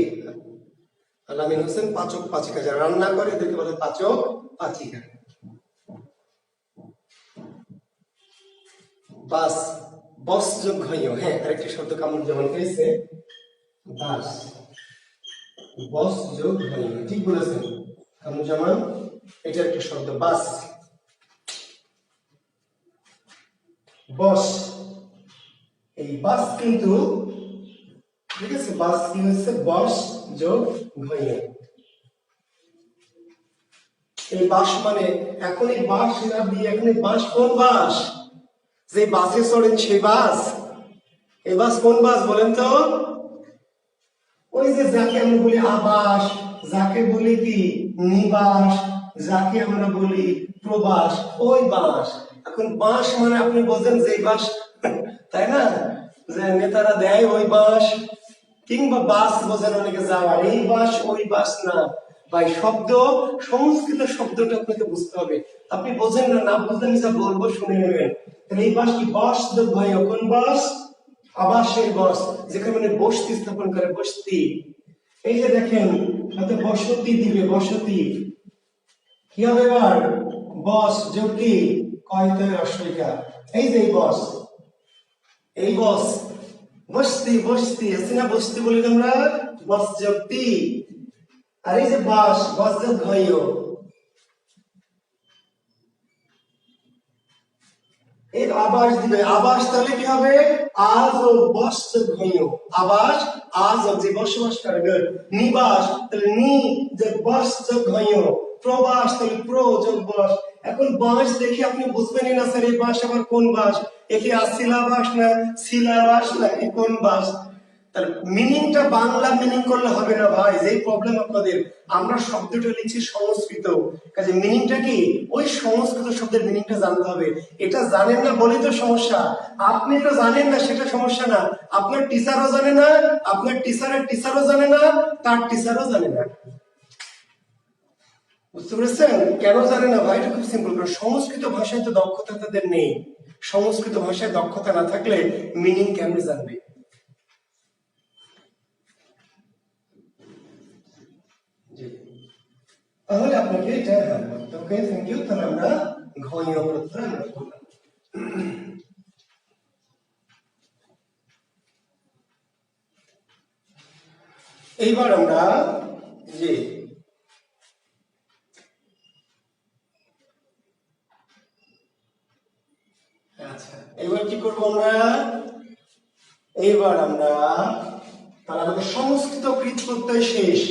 আলামিন হোসেন পাচক পাচিকা, যারা রান্না করে এদেরকে বলে পাচক পাচিকা। বাস, বস যোগ হইও, হ্যাঁ আরেকটি শব্দ কামরুজ্জামান পেয়েছে, বাস, বস যোগ হইও, ঠিক বলেছেন কামরুজ্জামান, এটা একটা শব্দ বাস, বস। এই বাস কিন্তু ঠিক আছে, বাস কি হচ্ছে, বস যোগ হইও। এই বাস মানে এখন এই বাস না দিয়ে এখন এই বাস কোন বাস, যে বাসে চড়েন সেই বাস, এই বাস কোন বাস বলেন তো? ওই যে যাকে আমরা বলি আবাস, যাকে বলি কি নিবাস, যাকে আমরা বলি প্রবাস, ওই বাস। এখন বাস মানে আপনি বোঝেন যে বাস, তাই না, যে নেতারা দেয় ওই বাস, কিংবা বাস বোঝেন অনেকে যাওয়া, এই বাস ওই বাস না ভাই। শব্দ, সংস্কৃত শব্দটা আপনাকে বুঝতে হবে। আপনি বোঝেন না, না বুঝলে যা বলবো শুনে নেবেন। এই বাস কি, বাস ভাই কোন বাস, আবাসের বস, যেখানে মানে বসতি স্থাপন করে, বসতি। এই যে দেখেন হাতে বসতি দিবে, বসতি কি হবে এবার, বস যোগ কি কয়তয় রস্বইকা, এই যে এই বস, এই বস, বসতি, বসতি আছে না, বসতি বলি আমরা, বস যোগ তি। আর এই যে বাস, বস যোগ হইও, এই আবাস দিবে, আবাস তাহলে কি হবে, আজ ও বস যোগ হইও, আবাস আজ যে বসবাস করে, নিবাস তাহলে নি যে বস যোগ হইও, প্রবাস তাহলে প্র যোগ বস। এখন বাস দেখি আপনি বুঝবেনই না স্যার এই বাস আবার কোন বাস, একে আসিলাবাস না শিলাবাস না কোন বাস। তার মিনিংটা বাংলা মিনিং করলে হবে না ভাই, যেই প্রবলেম আপনাদের, আমরা শব্দটা লিখছি সংস্কৃত, কাজে মিনিংটা কি ওই সংস্কৃত শব্দের মিনিংটা জানতে হবে। এটা জানেন না বলেই তো সমস্যা, আপনি তো জানেন না সেটা সমস্যা না, আপনার টিচারও জানে না, আপনার টিচারের টিচারও জানে না, তার টিচারও জানে না। বুঝতে পেরেছেন কেন জানে না ভাই? এটা খুব সিম্পল, কারণ সংস্কৃত ভাষায় তো দক্ষতা তাদের নেই। সংস্কৃত ভাষায় দক্ষতা না থাকলে মিনিং কেমনে জানবে? তাহলে আপনাকে এটা ওকে, থ্যাংক ইউ। তাহলে আমরা ঘনীয় প্রত্যয় আমরা করলাম। এইবার আমরা যে আচ্ছা এবার কি করব আমরা, এইবার আমরা তাহলে আমাদের সংস্কৃত কৃত প্রত্যয় শেষ।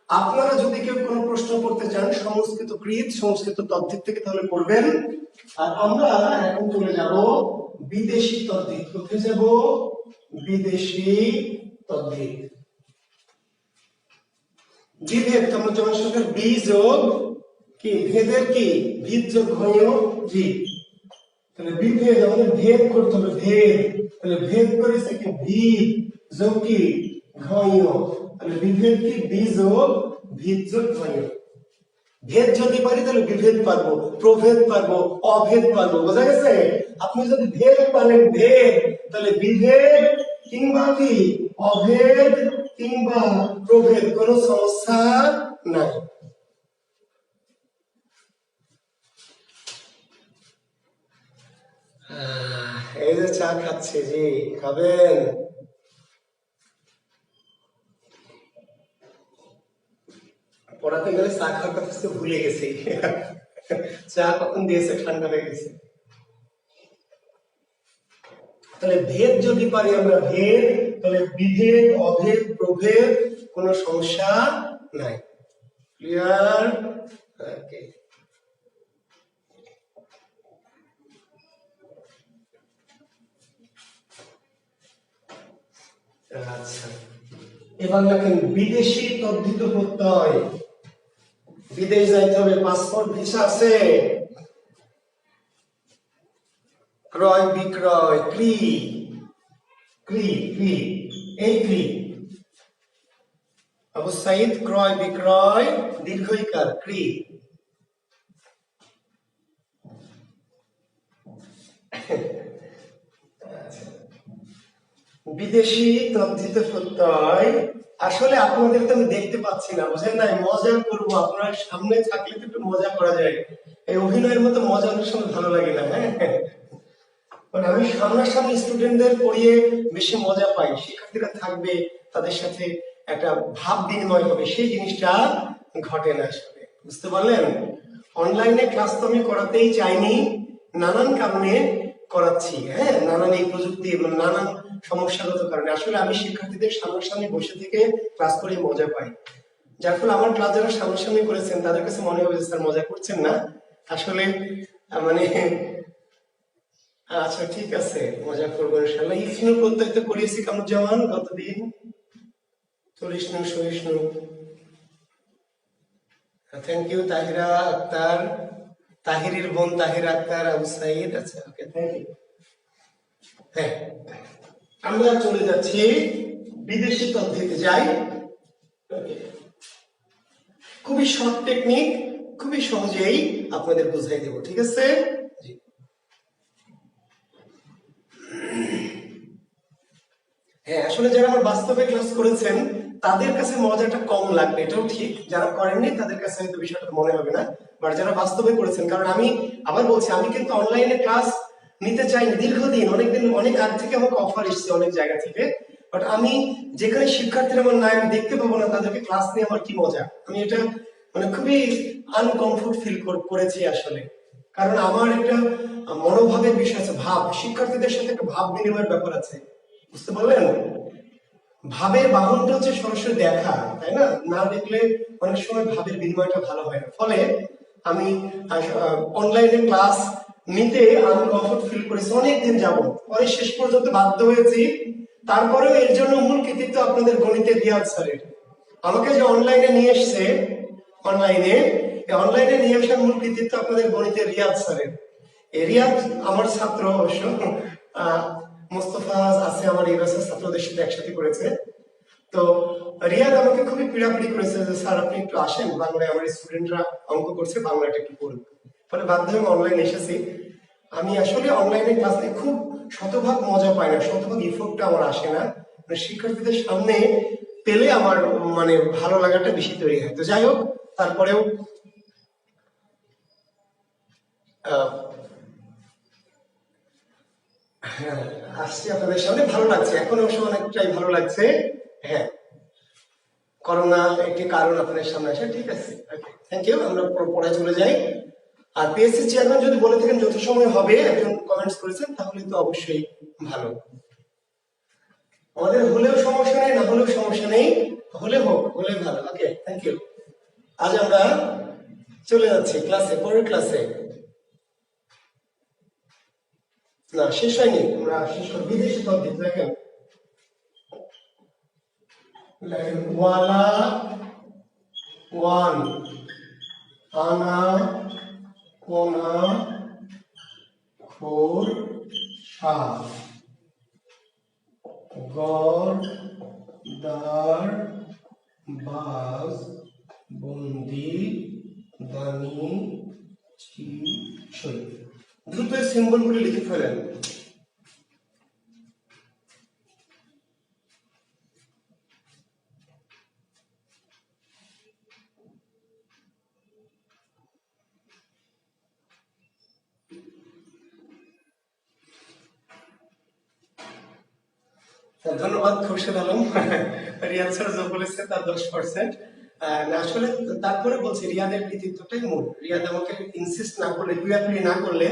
আপনারা যদি কেউ কোনো প্রশ্ন করতে চান সংস্কৃত কৃত, সংস্কৃত তদ্ধিত থেকে তাহলে করবেন। আর আমরা এখন চলে যাব বিদেশি তদ্ধিত। কোথায় যাব? বিদেশি তদ্ধিত। বিভেদ, তোমরা যেমন সঙ্গে বি যোগ কি ভেদের কি ভিদ যোগ হইও জি, তাহলে বিভেদ আমাদের ভেদ করতে হবে, ভেদ, তাহলে ভেদ করেছে কি ভিদ যোগ কি ঘইও, তাহলে বিভেদ কি বি যোগ ভিদ যোগ ঘইও। ভেদ যদি পারি তাহলে বিভেদ পারবো, প্রভেদ পারবো, অভেদ পারবো, বোঝা গেছে? আপনি যদি ভেদ পারেন ভেদ, তাহলে বিভেদ কিংবা কি অভেদ কিংবা প্রভেদ কোনো সমস্যা নাই। এই যে চা খাচ্ছি, জি খাবেন? পড়াতে গেলে চা খাওয়ার কথা ভুলে গেছি। চা কখন দিয়েছে, ঠান্ডা হয়ে গেছে। তাহলে ভেদ যদি পারি আমরা ভেদ, তাহলে বিভেদ অভেদ প্রভেদ কোনো সমস্যা নাই। ক্লিয়ার? ওকে। আচ্ছা এবার দেখেন বিদেশি তদ্ধিত প্রত্যয়, বিদেশ যাইতে হবে, পাসপোর্ট ভিসা আছে, ক্রয় বিক্রয় ক্রি, ক্রি ক্রি, এই ক্রি আবু সাইদ, ক্রয় বিক্রয় দীর্ঘইকার ক্রি। বিদেশি তদ্ধিত প্রত্যয়। আসলে আপনাদের তো আমি দেখতে পাচ্ছি না, বুঝেন নাই, মজা করবো আপনার সামনে থাকলে তো একটু মজা করা যায়। এই অভিনয়ের মতো মজা অনেক সময় ভালো লাগে না, হ্যাঁ। মানে আমি সামনাসামনি স্টুডেন্টদের পড়িয়ে বেশি মজা পাই, শিক্ষার্থীরা থাকবে, তাদের সাথে একটা ভাব বিনিময় হবে, সেই জিনিসটা ঘটে না আসলে, বুঝতে পারলেন। অনলাইনে ক্লাস তো আমি করাতেই চাইনি, নানান কারণে করাচ্ছি, হ্যাঁ, নানান এই প্রযুক্তি এবং নানান সমস্যাগত কারণে। আসলে আমি শিক্ষার্থীদের সামনাসামনি বসে থেকে ক্লাস করে মজা পাই, যার ফলে আমার ক্লাস যারা সামনাসামনি করেছেন তাদের কাছে মনে হবে যে স্যার মজা করছেন না, আসলে মানে। আচ্ছা ঠিক আছে, মজা করবো ইনশাল্লাহ। ইসনু প্রত্যয় তো করিয়েছি কামরুজ্জামান গতদিন, তরিষ্ণু সহিষ্ণু। থ্যাংক ইউ তাহিরা আক্তার, তাহিরের বোন তাহিরা আক্তার, আবু সাইদ। আচ্ছা ওকে, থ্যাংক ইউ। হ্যাঁ, আমরা চলে যাচ্ছি বিদেশি পদ্ধতিতে যাই। Okay. খুবই শর্ট টেকনিক, খুবই সহজেই আপনাদের বুঝাই দেব, ঠিক আছে। জি। হ্যাঁ, আসলে যারা আমার বাস্তবে ক্লাস করেছেন তাদের কাছে মজাটা কম লাগবে, এটাও ঠিক। যারা করেননি তাদের কাছে হয়তো বিষয়টা মনে হবে না, বাট যারা বাস্তবে করেছেন, কারণ আমি আবার বলছি, আমি কিন্তু অনলাইনে ক্লাস নিতে চাইনি দীর্ঘদিন, অনেকদিন, অনেক আগ থেকে আমাকে অফার এসেছে অনেক জায়গা থেকে, বাট আমি যেখানে শিক্ষার্থীরা আমার নাই, আমি দেখতে পাবো না তাদেরকে ক্লাস নিয়ে আমার কি মজা, আমি এটা মানে খুবই আনকমফোর্ট ফিল করেছি আসলে। কারণ আমার একটা মনোভাবের বিষয় আছে, ভাব, শিক্ষার্থীদের সাথে একটা ভাব বিনিময়ের ব্যাপার আছে, বুঝতে পারলেন। ভাবের বাহনটা হচ্ছে সরাসরি দেখা, তাই না, না দেখলে অনেক সময় ভাবের বিনিময়টা ভালো হয় না। ফলে আমি অনলাইনে ক্লাস নিতে আমি কমফোর্ট ফিল করেছি অনেকদিন যাবত, পরে শেষ পর্যন্ত বাধ্য হয়েছি। তারপরেও এর জন্য মূল কৃতিত্ব আপনাদের গণিতের রিয়াজ স্যারের। আমাকে যে অনলাইনে নিয়ে এসছে, অনলাইনে অনলাইনে নিয়ে আসার মূল কৃতিত্ব আপনাদের গণিতের রিয়াজ স্যারের। এই রিয়াজ আমার ছাত্র অবশ্য, আহ মোস্তফা আছে আমার এই বছর ছাত্রদের সাথে একসাথে করেছে। তো রিয়াদ আমাকে খুবই পীড়াপিড়ি করেছে যে স্যার আপনি একটু আসেন বাংলায়, আমার স্টুডেন্টরা অঙ্ক করছে, বাংলাটা একটু পড়ুন। ফলে বাধ্য হয়ে অনলাইনে এসেছি। আমি আসলে অনলাইনে ক্লাস নিয়ে খুব শতভাগ মজা পাই না, শতভাগ ইফোর্টটা আমার আসে না, মানে শিক্ষার্থীদের সামনে পেলে আমার মানে ভালো লাগাটা বেশি তৈরি হয়। তো যাই হোক, তারপরেও আহ হ্যাঁ, আসছি আপনাদের সামনে, ভালো লাগছে, এখন অবশ্য অনেকটাই ভালো লাগছে। হ্যাঁ, করোনা একটি কারণ আপনাদের সামনে আসে, ঠিক আছে, থ্যাংক ইউ। আমরা পড়ায় চলে যাই। আর পিএসসি চেয়ারম্যান যদি বলে থাকেন যথাসময়ে হবে, একজন কমেন্টস করেছেন, তাহলে তো অবশ্যই ভালো। আমাদের হলেও সমস্যা নেই, না হলেও সমস্যা নেই, হলে হোক, হলে ভালো। ওকে, থ্যাংক ইউ। আজ আমরা চলে যাচ্ছি ক্লাসে, পরের ক্লাসে। না, শেষ হয়নি, আমরা শেষ করব বিদেশি পদ্ধতি। দেখেন, ওয়ালা, ওয়ান, আনা, কোনা, খোর, সা, গড়, দাঁড়, বাজ, বন্দি, দানি, সই। দ্রুত এই সিম্বলগুলি লিখে ফেলেন। ধন্যবাদ খুরশেদ আলম। রিয়াদ স্যার যা বলেছে তার 10%। আসলে তারপরে বলছি রিয়াদের কৃতিত্বটাই মূল। রিয়াদ আমাকে ইনসিস্ট না করলে, পিড়াপিড়ি না করলে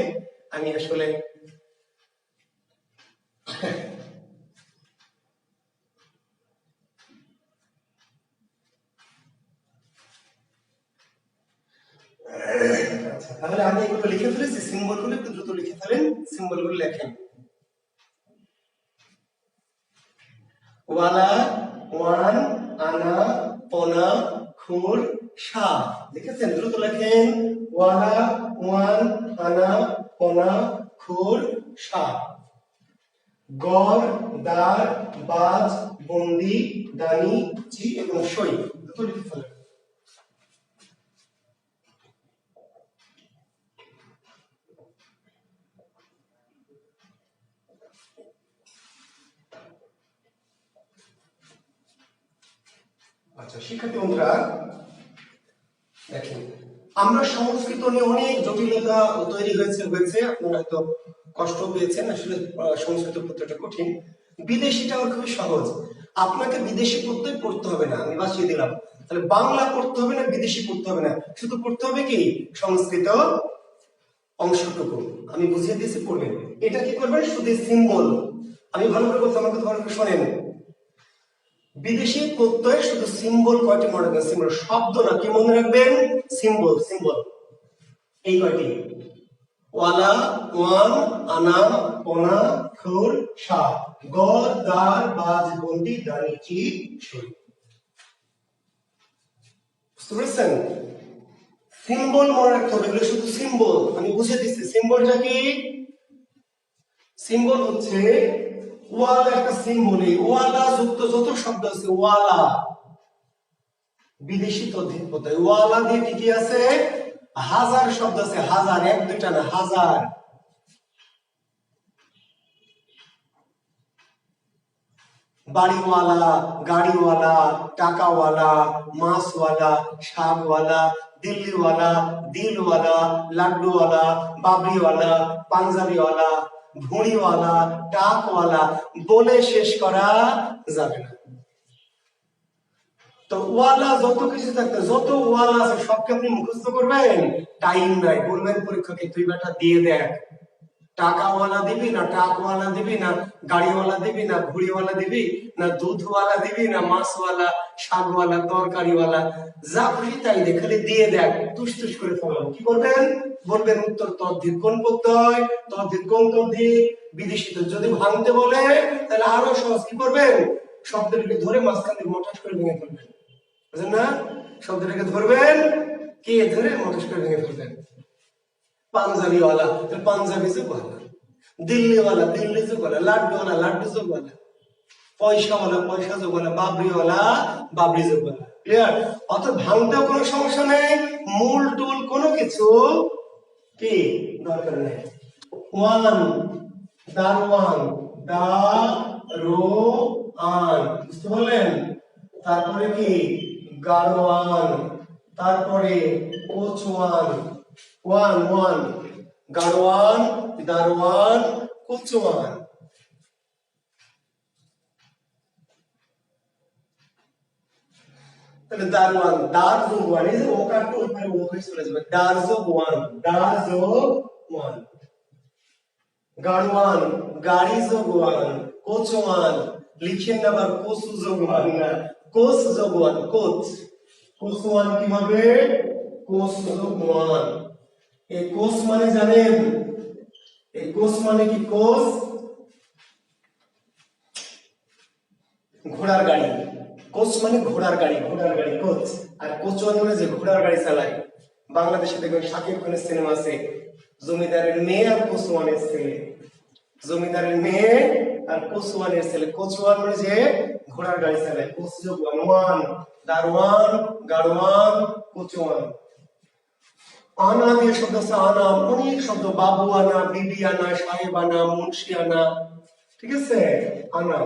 আমি আসলে আচ্ছা, তাহলে আমি এগুলো লিখে ফেলেছি, সিম্বলগুলো একটু দ্রুত লিখে ফেলেন, সিম্বলগুলো লেখেন। ওয়ালা, ওয়ান, আনা, পোনা, খুর, সা। লিখেছেন, দ্রুত লেখেন। ওয়ালা, ওয়ান, আনা, পোনা, খুর, সা। গড়, দাঁড়, বাজ, বন্দি, দানি, চি এবং সই। দ্রুত লিখে ফেলেন। আচ্ছা শিক্ষার্থী বন্ধুরা দেখেন, আমরা সংস্কৃত নিয়ে অনেক জটিলতা তৈরি হয়েছে আপনারা হয়তো কষ্ট পেয়েছেন। আসলে সংস্কৃত প্রত্যয়টা কঠিন, বিদেশিটা আবার খুবই সহজ। আপনাকে বিদেশি প্রত্যয় পড়তে হবে না, আমি বাঁচিয়ে দিলাম। তাহলে বাংলা পড়তে হবে না, বিদেশি পড়তে হবে না, শুধু পড়তে হবে কি সংস্কৃত অংশটুকু। আমি বুঝিয়ে দিয়েছি, পড়বেন। এটা কি করবেন, শুধু সিম্বল। আমি ভালো করে বলতে, আমাকে ভালো করে শোনেন। বিদেশি প্রত্যয় শুধু সিম্বল কয়টি মনে রাখবেন, সিম্বল, শব্দ না। কি মনে রাখবেন, সিম্বল। সিম্বল এই কয়টি: ওয়ালা, ওয়ান, আনা, ওনা, খুর, সা, গদ, দার, বাজ, বন্দি, দানি, চি, ছুরি। বুঝতে পেরেছেন? সিম্বল মনে রাখতে হবে, এগুলো শুধু সিম্বল। আমি বুঝিয়ে দিচ্ছি সিম্বলটা কি। সিম্বল হচ্ছে ওয়ালা, একটা সিম্বল। এই ওয়ালা যুক্ত যত শব্দ আছে, ওয়ালা বিদেশি তদ্ধিত পদ্ধতি। ওয়ালা দিয়ে কি কি আছে, হাজার শব্দ আছে, হাজার, এক দুইটা না, হাজার। বাড়িওয়ালা, গাড়িওয়ালা, টাকাওয়ালা, মাছওয়ালা, শাকওয়ালা, দিল্লিওয়ালা, দিলওয়ালা, লাড্ডুওয়ালা, বাবরিওয়ালা, পাঞ্জাবিওয়ালা, ভুঁড়িওয়ালা, টাকওয়ালা, বলে শেষ করা যাবে না। তো ওয়ালা যত কিছু থাকতে, যত ওয়ালা আছে সবকে আপনি মুখস্থ করবেন, টাইম নাই। বলবেন পরীক্ষাকে, তুই বেটা দিয়ে দেখ, টাকাওয়ালা দিবি না, টাকওয়ালা দিবি না, গাড়িওয়ালা দিবি না, ঘুড়িওয়ালা দিবি না, দুধওয়ালা দিবি না, মাছওয়ালা, শাকওয়ালা, তরকারিওয়ালা, যা খুশি তাই দে, খালি দিয়ে দেখ, তুস তুস করে ফলাবো। কি করবেন, বলবেন উত্তর তদ্ধিত কোন প্রত্যয়, তদ্ধিত কোন তদ্ধিত, বিদেশি। যদি ভাঙতে বলে তাহলে আরো সহজ। কি করবেন, শব্দটিকে ধরে মাঝখান থেকে মঠাস করে ভেঙে ফেলবেন, বুঝলেন না? শব্দটাকে ধরবেন, কে ধরে মঠাস করে ভেঙে ফেলবেন। পাঞ্জাবিওয়ালা, পাঞ্জাবি যোগওয়ালা, দিল্লিওয়ালা, দিল্লি যোগওয়ালা, লাড্ডুওয়ালা, লাড্ডু যোগওয়ালা, পয়সাওয়ালা, পয়সা যোগওয়ালা, বাবরিওয়ালা, বাবরি যোগওয়ালা। ক্লিয়ার? অত ভাঙতেও কোনো সমস্যা নেই, মূল টুল কোনো কিছু কি দরকার নেই। ওয়ান, দারওয়ান, দা, রো, আন, বুঝতে পারলেন? তারপরে কি গারওয়ান, তারপরে কোচওয়ান, ওয়ান ওয়ান, গারওয়ান, দারওয়ান, কোচওয়ান। তাহলে দারওয়ান, দার যোগ ওয়ান, এই যে ওকারটা উপরে ওখানে চলে যাবে, দার যোগ ওয়ান, দার যোগ ওয়ান। গাড়ওয়ান, গাড়ি যোগ ওয়ান, কোচওয়ান, লিখেন না আবার কোচ যোগ ওয়ান না, কোচ যোগ ওয়ান, কোচ। কোচওয়ান কি হবে, কোচ যোগ ওয়ান। এই কোচ মানে জানেন, এই কোচ মানে কি, কোচ ঘোড়ার গাড়ি। কোচ মানে ঘোড়ার গাড়ি, ঘোড়ার গাড়ি কোচ। আর কোচওয়ান মানে যে ঘোড়ার গাড়ি চালায়। বাংলাদেশে দেখবেন শাকিব খানের সিনেমা আছে, জমিদারের মেয়ে আর কোচওয়ানের ছেলে। জমিদারের মেয়ে আর কোচওয়ানের ছেলে। কোচওয়ান মানে যে ঘোড়ার গাড়ি চালায়। কোচ যোগ ওয়ান, ওয়ান, দারওয়ান, গাড়ওয়ান, কোচওয়ান। আনা দিয়ে শব্দ আছে, আনা, অনেক শব্দ, বাবু আনা, বিবি আনা, সাহেব আনা, মুন্সি আনা, ঠিক আছে? আনা,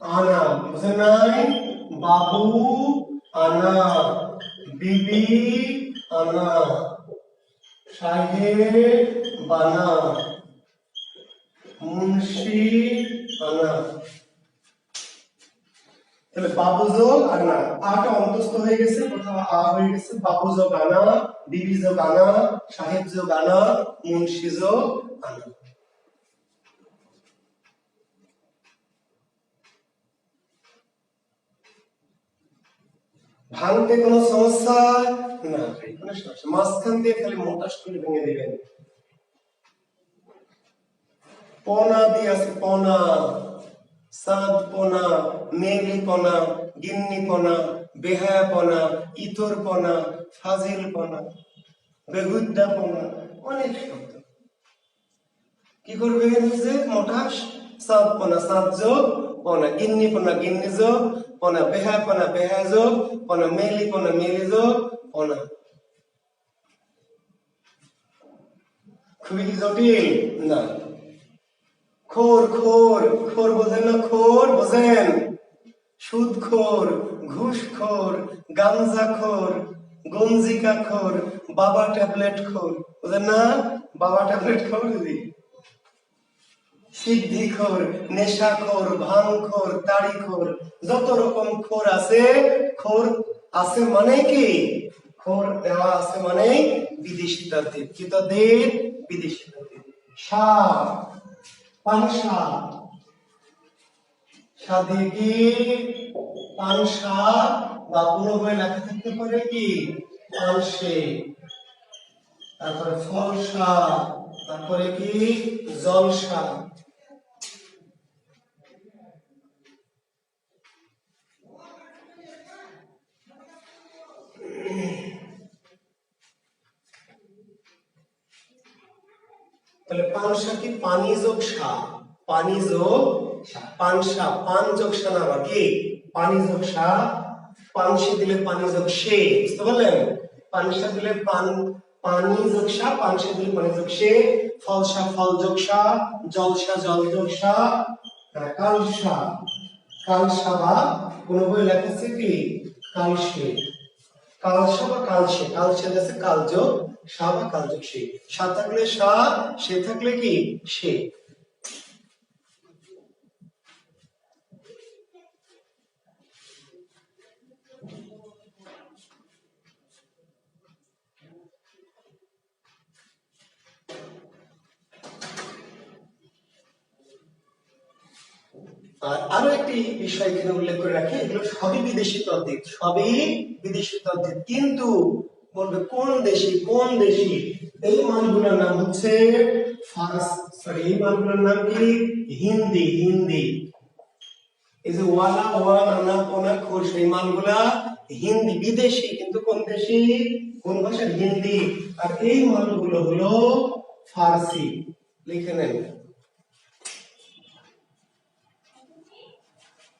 আনা, বুঝেন নাই? বাবু আনা, বিবি আনা, সাহেব বানা, মুন্সি আনা। তাহলে বাবু যোগ আনা, আটা অন্তস্থ হয়ে গেছে, কোথাও আ হয়ে গেছে। বাবু যোগ আনা, বিবি যোগ আনা, সাহেব যোগ আনা, মুন্সি যোগ আনা। ভাঙতে কোনো সমস্যা না, কোনো সমস্যা। মাঝখান দিয়ে খালি মোটাস করে ভেঙে দিবেন। পনা দিয়ে আছে, পনা, সাদপনা, মেঘলিপনা, গিন্নিপনা, বেহায়াপনা, ইতরপনা, ফাজিলপনা, বেহুদ্দাপনা, অনেক শব্দ। কি করবেন, যে মোটাস, সাদপনা, সাদ যোগ পনা, গিন্নিপনা, গিন্নি যোগ পনা, বেহায়াপনা, বেহায়া যোগ পনা, মেঘলিপনা, মেঘলি যোগ পনা। খুবই জটিল না। খোর, খোর, খোর বোঝেন না, খোর বোঝেন? সুদখোর, ঘুষখোর, গাঞ্জাখোর, গঞ্জিকাখোর, বাবা ট্যাবলেট খোর, বুঝলেন না? বাবা ট্যাবলেট খোর দিদি। সিদ্ধিখোর, নেশাখোর, ভাঙখোর, তাড়িখোর, যত রকম খোর আছে। খোর আছে মানে কি? খোর দেওয়া আছে মানে বিদেশি তাদের। কি তাদের? বিদেশি তাদের। সাপ, পাংশা, সাদে কি? পাংশা, বা কোনো বই লেখা থাকতে পারে কি? পাংশে। তারপরে ফলসা, তারপরে কি? জলসা। তাহলে পাংশা কি? পানি যোগ সা, পানি যোগ সা, পাংশা, পান যোগ সা না কি? পানি যোগ সা। পাংশে দিলে পানি যোগ সে, বুঝতে পারলেন? পাংশা দিলে পান, পানি যোগ সা, পাংশে দিলে পানি যোগ সে। ফলসা, ফল যোগ সা, জলসা, জল যোগ সা। কালসা, কালসা বা কোন বই লেখা আছে কি? কালসে। কালসা বা কালসে, কালসে আছে কালযোগ সা বা কালযোগ সে। সা থাকলে সা, সে থাকলে কি? সে। আর আরো একটি বিষয় এখানে উল্লেখ করে রাখি, এগুলো সবই বিদেশি তদ্ভিদ, সবই বিদেশি তদ্ভিদ, কিন্তু বলবে কোন দেশি, কোন দেশি? এই মানগুলোর নাম হচ্ছে সরি, এই মানগুলোর নাম কি? হিন্দি, হিন্দি। এই যে ওয়ালা, ওয়ান, আনা, কোনা, খোর, সেই মানগুলা হিন্দি, বিদেশি, কিন্তু কোন দেশি? কোন ভাষার? হিন্দি। আর এই মানগুলো হলো ফার্সি। লিখে নেন।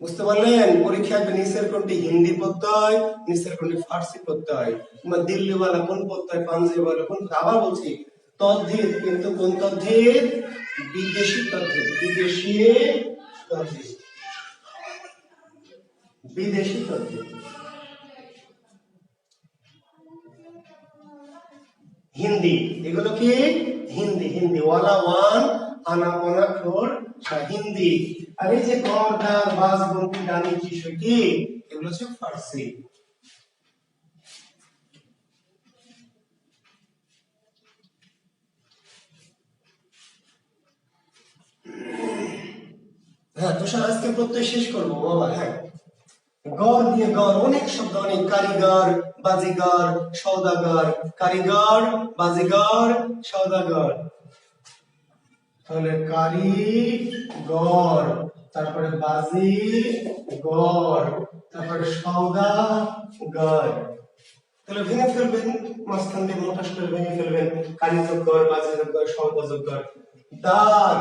বুঝতে পারলেন? পরীক্ষায় নিচের কোনটি হিন্দি প্রত্যয়, নিচের কোনটি ফার্সি প্রত্যয়, কিংবা দিল্লিওয়ালা কোন প্রত্যয়, পাঞ্জাবিওয়ালা কোন। আবার বলছি, তদ্ধিত, কিন্তু কোন তদ্ধিত? বিদেশি তদ্ধিত, বিদেশি তদ্ধিত, বিদেশি তদ্ধিত। হিন্দি, এগুলো কি? হিন্দি, হিন্দি। ওয়ালা, ওয়ান, আনা, কোনা, খোর, হিন্দি। আর এই যে কর, দার, বাস, বন্তি, ডানি, চিশো কি? এগুলো হচ্ছে ফার্সি। হ্যাঁ, তুষার আজকে প্রত্যয় শেষ করবো বাবা। হ্যাঁ, গড় দিয়ে গড়, অনেক শব্দ, অনেক। কারিগর, বাজিগর, সওদাগর, কারিগর, বাজিগর, সওদাগর। তাহলে কারিগর, তারপরে বাজি গর, তারপরে সওদাগর। তাহলে ভেঙে ফেলবেন, মাঝখান দিয়ে মোটা করে ভেঙে ফেলবেন। কারিগর, বাজিগর, সওদাগর। দার,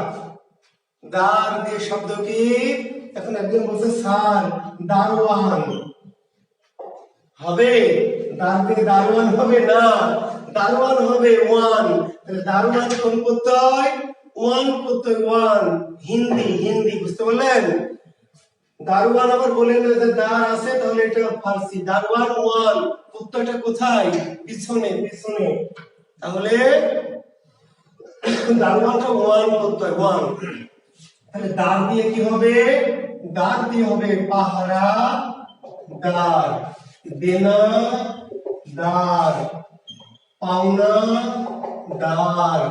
দার দিয়ে শব্দ কি? এখন একজন বলছে স্যার, দারোয়ান হবে? দার থেকে দারোয়ান হবে না, দারোয়ান হবে ওয়ান। তাহলে দারোয়ান কোন প্রত্যয়? ওয়ান প্রত্যয়, ওয়ান। হিন্দি, হিন্দি। বুঝতে পারলেন? দারোয়ান আবার বলেন না যে দার আছে, তাহলে এটা ফার্সি। দারোয়ান ওয়ান, প্রত্যয়টা কোথায়? পিছনে, পিছনে। তাহলে দারোয়ানটা ওয়ান প্রত্যয়, ওয়ান। তাহলে দার দিয়ে কি হবে? দার দিয়ে হবে পাহারা দার, দেনা দার, পাওনা দার।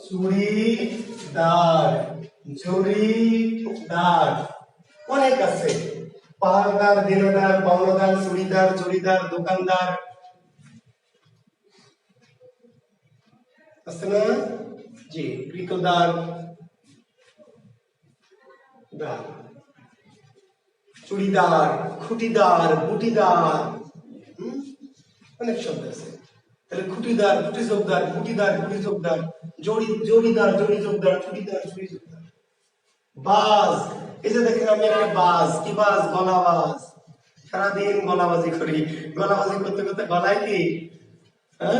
চুড়িদার, জরিদার, অনেক আছে। পাহাড়দার, দেনাদার, পাওনাদার, চুড়িদার, জরিদার, দোকানদার, আছে না? জি, কৃতদার, দার, চুড়িদার, খুঁটিদার, বুটিদার, অনেক শব্দ আছে। তাহলে খুঁটিদার, খুঁটি চোখদার, বুটিদার, বুটি চোখদার, জড়িদার, জড়ি চোখদার, চুড়িদার, চুড়ি চোখদার। বাজ, এই যে দেখেন আমি একটা বাজ, কি বাজ? গলা বাজ। সারাদিন গলাবাজি করি, গলাবাজি করতে করতে গলায় কি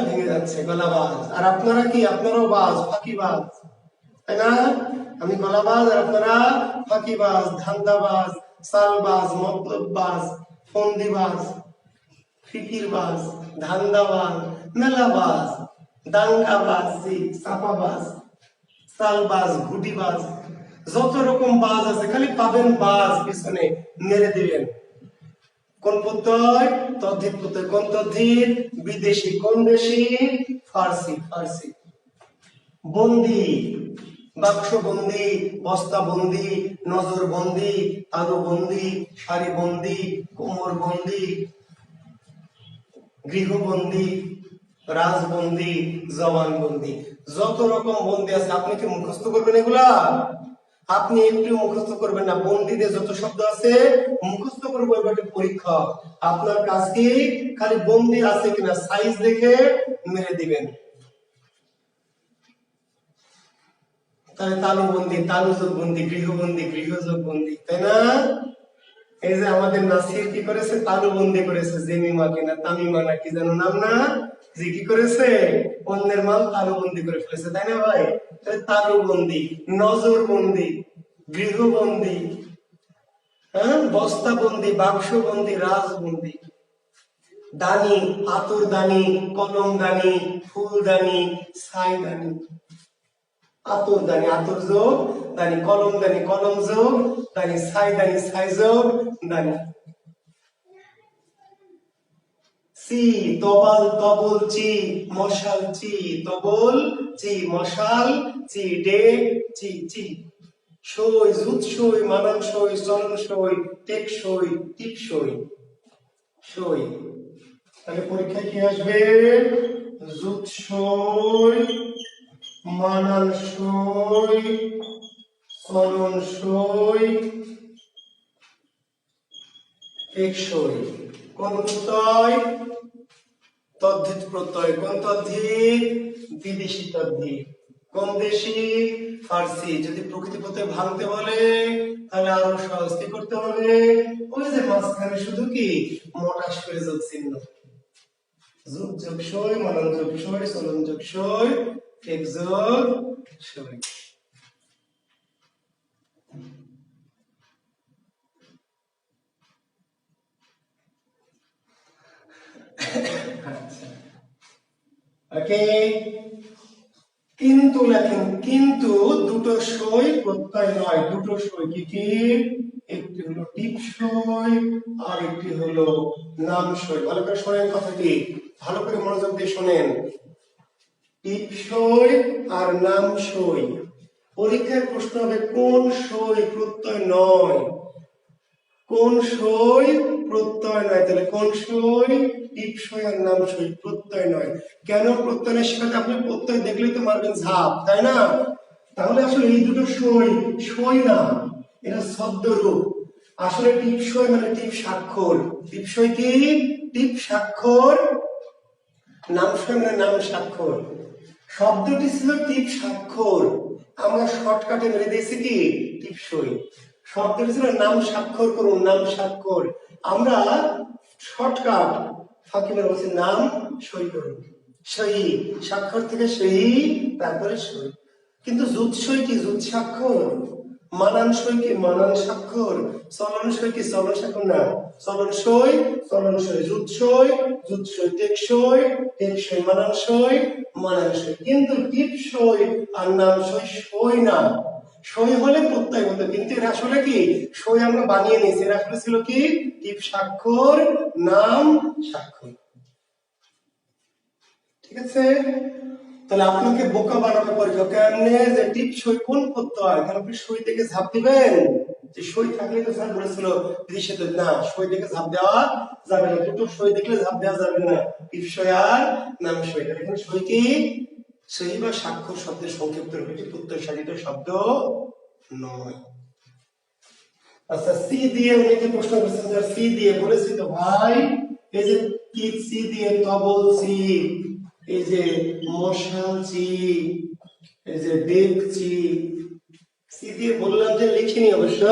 ভেঙে যাচ্ছে, গলা বাজ। আর আপনারা কি? আপনারাও বাজ, ফাঁকি বাজ। তাই না? আমি গলাবাজ আর আপনারা ফাঁকিবাজ, ধান্দাবাজ, সালবাজ, মতলববাজ, ফন্দিবাজ, ফিকিরবাজ, ধান্দাবাজ, মেলাবাজ, দাঙ্গাবাজ, চাপাবাজ, সালবাজ, ঘুটিবাজ, যত রকম বাজ আছে খালি পাবেন বাজ, পিছনে মেরে দিবেন। কোন প্রত্যয়? তদ্ধিত প্রত্যয়। কোন তদ্ধিত? বিদেশি। কোন দেশি? ফার্সি। ফার্সি। বন্দি, বাক্স বন্দি, বস্তা বন্দি, নজর বন্দি, তালু বন্দি, সারি বন্দি, কোমর বন্দি, গৃহবন্দি, রাজবন্দি, জবানবন্দি, যত রকম বন্দি আছে আপনি কি মুখস্থ করবেন এগুলা? আপনি একটু মুখস্থ করবেন না। বন্দিদের যত শব্দ আছে মুখস্থ করবো, এবার পরীক্ষা। আপনার কাজ কি? খালি বন্দি আছে কিনা সাইজ দেখে মেরে দিবেন। তাহলে তালুবন্দি, তালুযোগ বন্দি, গৃহবন্দি, গৃহযোগ বন্দি, তাই না? এই যে আমাদের নাসির কি করেছে? তালুবন্দি করেছে জেমিমাকে, না তামিমা না কি যেন নাম, না যে কি করেছে? অন্যের মাল তালুবন্দি করে ফেলেছে, তাই না ভাই? তাহলে তালুবন্দি, নজরবন্দি, গৃহবন্দি, হ্যাঁ, বস্তাবন্দি, বাক্সবন্দি, রাজবন্দি, দানি, আতরদানি, কলমদানি, ফুলদানি, ছাইদানি। আতরদানি, আতর যোগ দানি, কলমদানি, কলম যোগ দানি, ছাইদানি, ছাই যোগ দানি। চি, তবাল, তবল, চি, মশাল, চি, তবল, চি, মশাল, চি, ডে, চি, চি। সই, জুৎসই, মানানসই, চলনসই, টেকসই, টিকসই, সই। তাহলে পরীক্ষায় কি আসবে? জুৎসই, মানানসই, চলনসই, টেকসই। কোন প্রত্যয়? তদ্ধিত প্রত্যয়। কোন তদ্ধিত? বিদেশি তদ্ধিত। কোন দেশি? ফার্সি। যদি প্রকৃতি প্রত্যয় ভাঙতে বলে তাহলে আরো সহজ কি করতে হবে? ওই যে মাঝখানে শুধু কি মোটা সরে যোগ চিহ্ন, যোগ যোগ সই, মানন যোগ সই, চলন যোগ সই, টেক যোগ সই। ওকে, কিন্তু লেখেন, কিন্তু দুটো সই প্রত্যয় নয়, দুটো সই কি কি? একটি হলো টিপ সই আর একটি হলো নাম সই। ভালো করে শোনেন কথাটি, ভালো করে মনোযোগ দিয়ে শোনেন। টিপ সই আর নাম সই। পরীক্ষার প্রশ্ন হবে কোন সই প্রত্যয় নয়? কোন সই প্রত্যয় নয়? তাহলে কোন সই? টিপ সই আর নাম সই প্রত্যয় নয়। কেন প্রত্যয় নয় সেটা আপনি প্রত্যয় দেখলেই তো মারবেন ঝাপ, তাই না? তাহলে আসলে এই দুটো সই, সই না, এটা ছদ্মরূপ। আসলে টিপ সই মানে টিপ স্বাক্ষর। টিপ সই কি? টিপ স্বাক্ষর। নাম সই মানে নাম স্বাক্ষর। শব্দটি ছিল টিপ স্বাক্ষর, আমরা শর্টকাটে মেরে দিয়েছি কি টিপ সই। শব্দটি ছিল নাম স্বাক্ষর করুন, নাম স্বাক্ষর, আমরা শর্টকাট ফাঁকি মেরে বলছি নাম সই করুন। সই, স্বাক্ষর থেকে সই, তারপরে সই। কিন্তু জুৎ সই কি? জুৎ স্বাক্ষর। মানান সই কি? মানান স্বাক্ষর। চলন সই কি? চলন স্বাক্ষর না, চলন সই, চলন সই, জুৎ সই, জুৎ সই, টেকসই, টেকসই, মানান সই, মানান সই। কিন্তু টিপ সই আর নাম সই সই না। সই হলে প্রত্যয় হতো, কিন্তু এর আসলে কি সই আমরা বানিয়ে নিয়েছি। এর আসলে ছিল কি টিপ স্বাক্ষর, নাম স্বাক্ষর। ঠিক আছে? তাহলে আপনাকে বোকা বানাবে পরীক্ষা। কেমনে? যে টিপ সই কোন প্রত্যয়? তাহলে আপনি সই থেকে ঝাঁপ দিবেন, যে সই থাকলে তো স্যার বলেছিল বিদেশে না, সই থেকে ঝাঁপ দেওয়া যাবে না। দুটো সই দেখলে ঝাঁপ দেওয়া যাবে না, টিপ সই আর নাম সই। এখানে সই কি? সই বা স্বাক্ষর শব্দের সংক্ষিপ্ত রূপ, এটি প্রত্যয় সাধিত শব্দ নয়। আচ্ছা, সি দিয়ে অনেকে প্রশ্ন করেছেন, স্যার সি দিয়ে বলেছি তো ভাই, এই যে কি সি দিয়ে তবল সি, এই যে মশাল চি, এই যে ডেকচি, সি দিয়ে বললাম যে লিখিনি অবশ্য,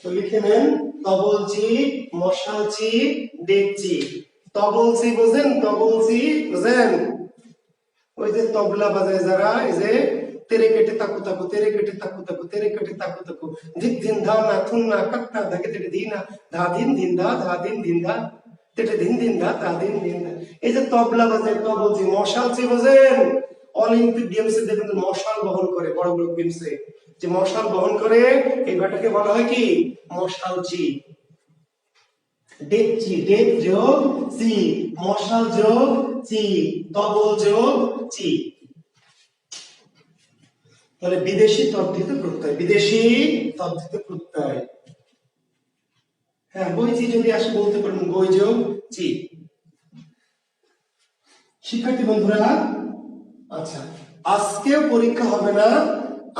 তো লিখে নেন তবলচি, মশালচি, ডেকচি। তবলচি বোঝেন? তবলচি বোঝেন? ওই যে তবলা বাজায় যারা, এই যে तेरे केटे ताकू ताकू तेरे केटे ताकू ताकू तेरे केटे ताकू ताकू धिक धिन धा ना थुन ना कक्का धाके तेरे दीना धा दिन धा তেটে দিন দিন দা তা দিন দিন দা। এই যে তবলা বাজে তবলজি মশাল চে বাজেন অলিম্পিক গেমসে দেখবেন মশাল বহন করে বড় বড় গেমসে যে মশাল বহন করে এই ব্যাটাকে বলা হয় কি মশালচি। ডেকচি ডেক যোগ চি মশাল যোগ চি তবল যোগ চি। তাহলে বিদেশি তদ্ধিত প্রত্যয় বিদেশি তদ্ধিত প্রত্যয়। হ্যাঁ বইচি যদি আসে বলতে পারবেন বই যোগ চি। শিক্ষার্থী বন্ধুরা আচ্ছা আজকেও পরীক্ষা হবে না,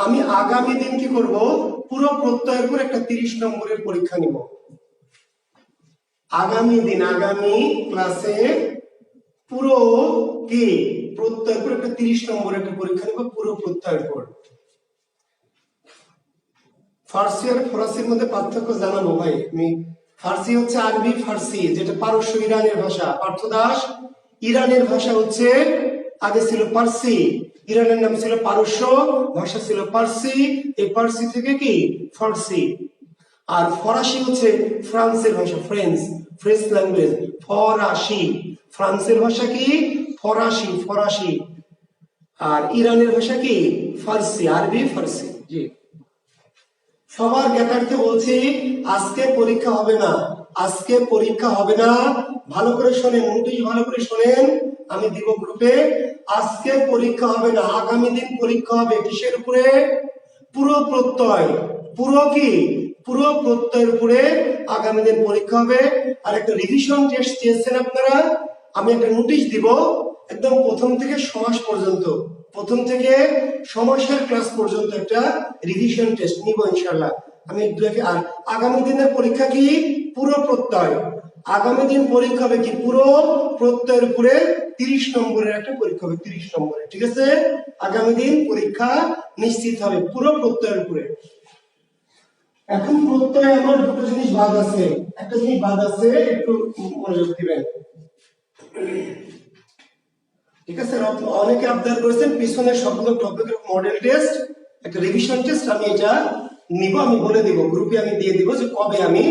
আমি আগামী দিন কি করব পুরো প্রত্যয়ের উপর একটা 30 নম্বরের পরীক্ষা নিব। আগামী দিন আগামী ক্লাসে পুরো কি প্রত্যয়ের উপর একটা 30 নম্বরের একটা পরীক্ষা নিব পুরো প্রত্যয়ের উপর। ফার্সি আর ফরাসির মধ্যে পার্থক্য জানাবো ভাই আমি। ফার্সি হচ্ছে আরবি ফার্সি যেটা পারস্য ইরানের ভাষা। পার্থ দাস ইরানের ভাষা হচ্ছে আগে ছিল পার্সি, ইরানের নাম ছিল পারস্য, ভাষা ছিল পার্সি, এই পার্সি থেকে কি ফার্সি। আর ফরাসি হচ্ছে ফ্রান্সের ভাষা ফ্রেঞ্চ, ফ্রেঞ্চ ল্যাঙ্গুয়েজ ফরাসি। ফ্রান্সের ভাষা কি ফরাসি ফরাসি। আর ইরানের ভাষা কি ফার্সি আরবি ফার্সি। জি সবার জ্ঞাতার্থে বলছি আজকে পরীক্ষা হবে না, আজকে পরীক্ষা হবে না। ভালো করে শোনেন নোটিশ ভালো করে শোনেন আমি দিব গ্রুপে। আজকে পরীক্ষা হবে না, আগামী দিন পরীক্ষা হবে কিসের উপরে পুরো প্রত্যয়। পুরো কি পুরো প্রত্যয়ের উপরে আগামী দিন পরীক্ষা হবে। আর একটা রিভিশন টেস্ট চেয়েছেন আপনারা, আমি একটা নোটিশ দিব একদম প্রথম থেকে সমাস পর্যন্ত, প্রথম থেকে সমাসের ক্লাস পর্যন্ত একটা রিভিশন টেস্ট নিব ইনশাআল্লাহ আমি আর আগামী দিনের পরীক্ষা কি পুরো প্রত্যয়। আগামী দিন পরীক্ষা হবে কি পুরো প্রত্যয়ের উপরে 30 নম্বরের একটা পরীক্ষা হবে 30 নম্বরের। ঠিক আছে আগামী দিন পরীক্ষা নিশ্চিত হবে পুরো প্রত্যয়ের উপরে। এখন প্রত্যয় আমার দুটো জিনিস বাদ আছে, একটা জিনিস বাদ আছে একটু মনোযোগ দিবেন। ঠিক আছে অনেকে আবদার করেছেন পিছনের সবগুলো টপিকের মডেল টেস্ট একটা রিভিশন টেস্ট আমি এটা নিব, আমি বলে দিব গ্রুপে আমি দিয়ে দিব যে কবে আমি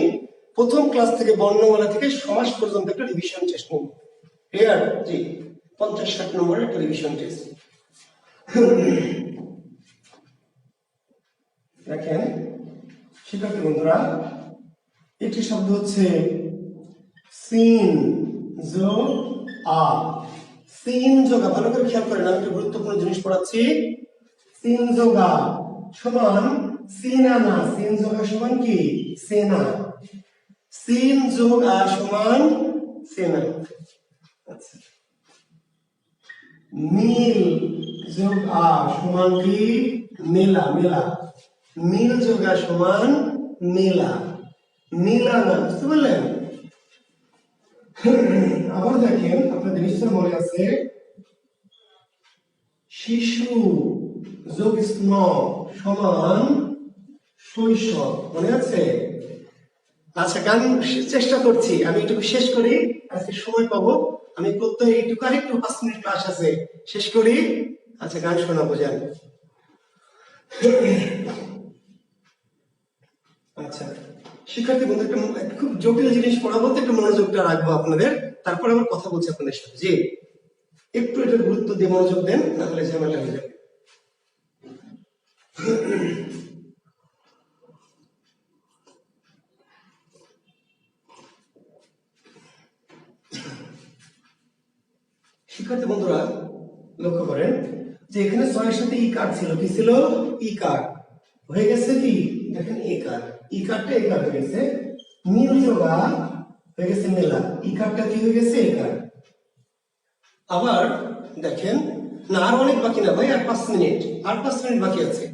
প্রথম ক্লাস থেকে বর্ণমালা থেকে সমাস পর্যন্ত একটা রিভিশন টেস্ট নিব। ক্লিয়ার? জি 50-60 নম্বরের একটা রিভিশন টেস্ট। দেখেন শিক্ষার্থী বন্ধুরা একটি শব্দ হচ্ছে সিন যোগ আ। সিন যোগা ভালো করে খেয়াল করেন আমি একটা গুরুত্বপূর্ণ জিনিস পড়াচ্ছি। সিন যোগা সমান সিনানা, সিন যোগা সমান কি সেনা, সিন যোগ আ সমান সেনা। আচ্ছা নীল যোগ আ সমান কি মেলা, মেলা নীল যোগ আ সমান মেলা, নীলানা। বুঝতে পারলেন? আবার দেখেন আপনাদের নিশ্চয় মনে আছে শিশু যোগ স্ন সমান শৈশব, মনে আছে? আচ্ছা গান চেষ্টা করছি আমি এটুকু শেষ করি, আজকে সময় পাবো আমি প্রত্যেক এইটুকু আর একটু 5 মিনিট ক্লাস আছে শেষ করি। আচ্ছা গান শোনাবো যান। আচ্ছা শিক্ষার্থী বন্ধু একটা খুব জটিল জিনিস পড়াবো তো একটু মনোযোগটা রাখবো আপনাদের, তারপরে আবার কথা বলছি আপনাদের সাথে। জি একটু এটা গুরুত্ব দিয়ে মনোযোগ দেন না হলে ঝামেলা হয়ে যাবে। শিক্ষার্থী বন্ধুরা লক্ষ্য করেন যে এখানে 6 এর সাথে ই কার ছিল, কি ছিল ই কার, হয়ে গেছে কি দেখেন এ কার, ই কারটা এ কার হয়ে গেছে, নীল যোগা হয়ে গেছে মেলা, ই কারটা কি হয়ে গেছে এ কার। আবার দেখেন না আর অনেক বাকি না ভাই, আর 5 মিনিট, আর 5 মিনিট বাকি আছে।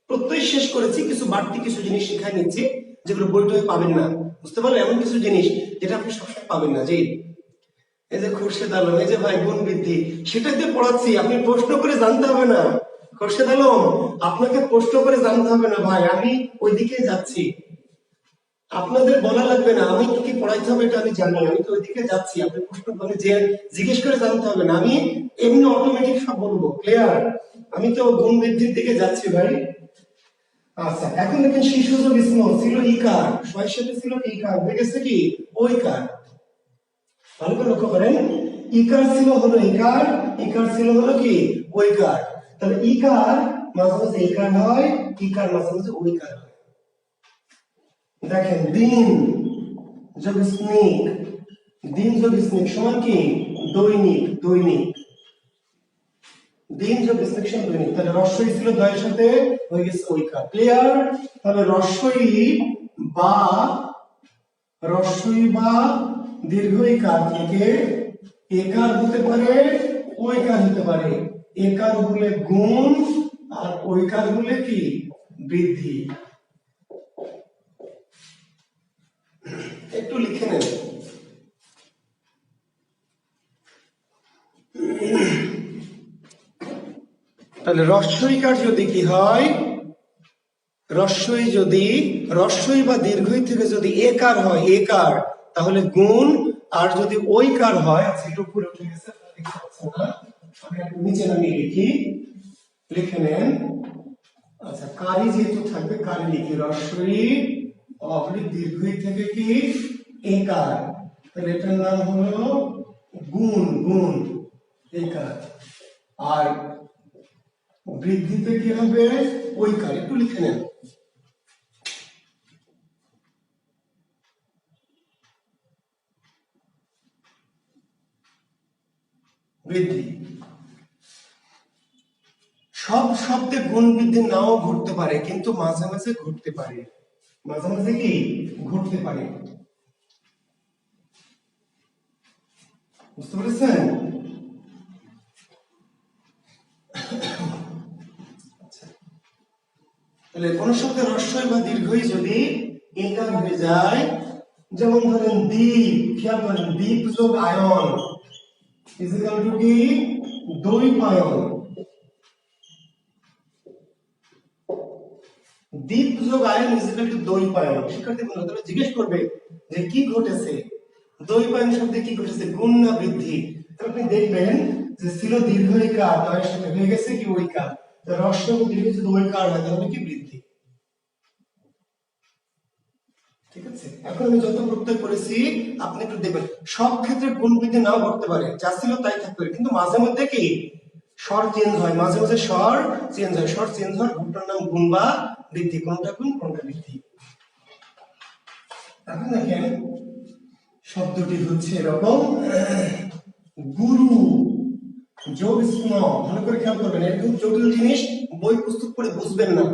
প্রত্যয় শেষ করেছি, কিছু বাড়তি কিছু জিনিস শিখাই নিচ্ছি যেগুলো বইটই পাবেন না। বুঝতে পারলেন? এমন কিছু জিনিস যেটা আপনি সবসময় পাবেন না। জি এই যে খোরশেদ আলম, এই যে ভাই গুণ বৃদ্ধি সেটাতে পড়াচ্ছি, আপনি প্রশ্ন করে জানতে হবে না। খোরশেদ আলম আপনাকে প্রশ্ন করে জানতে হবে না ভাই, আমি ওইদিকে যাচ্ছি, আপনাদের বলা লাগবে না আমি কি কি পড়াইতে হবে এটা আমি জানি, আমি তো ওইদিকে যাচ্ছি, আপনি প্রশ্ন করে যে জিজ্ঞেস করে জানতে হবে না, আমি এমনি অটোমেটিক সব বলবো। ক্লিয়ার? আমি তো গুণ বৃদ্ধির দিকে যাচ্ছি ভাই। আচ্ছা, এখন দেখেন শিশু যোগ স্ম ছিল ইকার, শয়ের সাথে ছিল ইকার, হয়ে গেছে কি ওইকার। ভালো করে লক্ষ্য করেন, ইকার ছিল হলো ইকার, ইকার ছিল হলো কি ওইকার। তাহলে ইকার মাঝে মাঝে ইকার হয়, ইকার মাঝে মাঝে ওইকার হয়। দেখেন দিন যোগ স্নিক, দিন যোগ স্নিক সমান কি দৈনিক, দৈনিক। দিন যোগ স্নিক দৈনিক। তাহলে রস্বই ছিল দয়ের সাথে, হয়ে গেছে ওইকার। ক্লিয়ার? তাহলে রস্বই বা দীর্ঘ ইকার থেকে একার হতে পারে, ওইকার হতে পারে। একার হলে গুণ আর ওইকার হলে কি বৃদ্ধি। একটু লিখে নেন। তাহলে রস্বইকার যদি কি হয়, রস্বই বা দীর্ঘই থেকে যদি একার হয়, একার, তাহলে গুণ। আর যদি ওইকার হয়, আচ্ছা একটু উপরে উঠে গেছে দেখতে পাচ্ছেন না, আমি একটু নিচে নামিয়ে লিখি, লিখে নেন। আচ্ছা, কারি যেহেতু থাকবে কারি লিখি, রস্বই অবলিক দীর্ঘই থেকে কি একার, তাহলে এটার নাম হলো গুণ, গুণ একার। আর বৃদ্ধিতে কি হবে ওইকার, একটু লিখে নেন। বৃদ্ধি। সব শব্দে গুণ বৃদ্ধি নাও ঘটতে পারে, কিন্তু মাঝে মাঝে ঘটতে পারে, মাঝে মাঝে কি ঘটতে পারে। বুঝতে পেরেছেন? তাহলে কোন শব্দে রস্বই বা দীর্ঘই যদি একার হয়ে যায়, যেমন ধরেন দ্বীপ, খেয়াল করেন দ্বীপ যোগ আয়ন ইজিক্যাল টু কি দ্বৈপায়ন। দ্বীপ যোগ আয়ন ইজিক্যাল টু দ্বৈপায়ন। শিক্ষার্থী বন্ধুরা জিজ্ঞেস করবে যে কি ঘটেছে, দ্বৈপায়ন শব্দে কি ঘটেছে, গুণ না বৃদ্ধি? আপনি দেখবেন যে ছিল দীর্ঘ ইকার, তার সাথে হয়ে গেছে কি ওইকার। রস্বই ও দীর্ঘ যদি ওইকার হয় তাহলে কি বৃদ্ধি। ঠিক আছে? এখন আমি যত প্রত্যয় করেছি আপনি একটু দেখবেন, সব ক্ষেত্রে গুণ বৃদ্ধি নাও ঘটতে পারে, যা ছিল তাই থাকতে পারে, কিন্তু মাঝে মধ্যে কি স্বর চেঞ্জ হয়, মাঝে মাঝে স্বর চেঞ্জ হয়। স্বর চেঞ্জ হয়, ঘটনার নাম গুণ বা বৃদ্ধি, কোনটা গুণ কোনটা বৃদ্ধি। এখন দেখেন শব্দটি হচ্ছে এরকম, গুরু যোগ স্ম। ভালো করে খেয়াল করবেন, এরকম জটিল জিনিস বই পুস্তক পড়ে বুঝবেন না।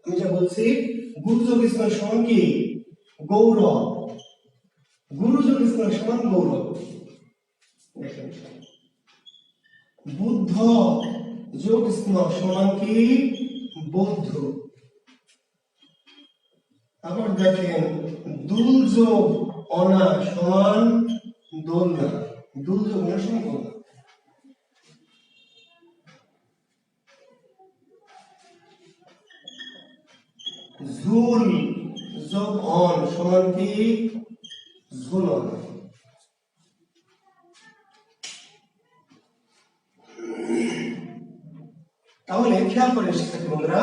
আমি যা বলছি, গুরু যোগ স্ম সমান কি গৌরব, গুরু যোগ স্ম সমান গৌরব। দেখেন বুদ্ধ যোগ স্ম সমান কি বৌদ্ধ। আবার দেখেন দুল যোগ অনা সমান দোলনা, দুল যোগ অনা সমান দোলনা। ঝুল যোগ অন সমান কি ঝুলন। তাহলে খেয়াল করে শিক্ষার্থী বন্ধুরা,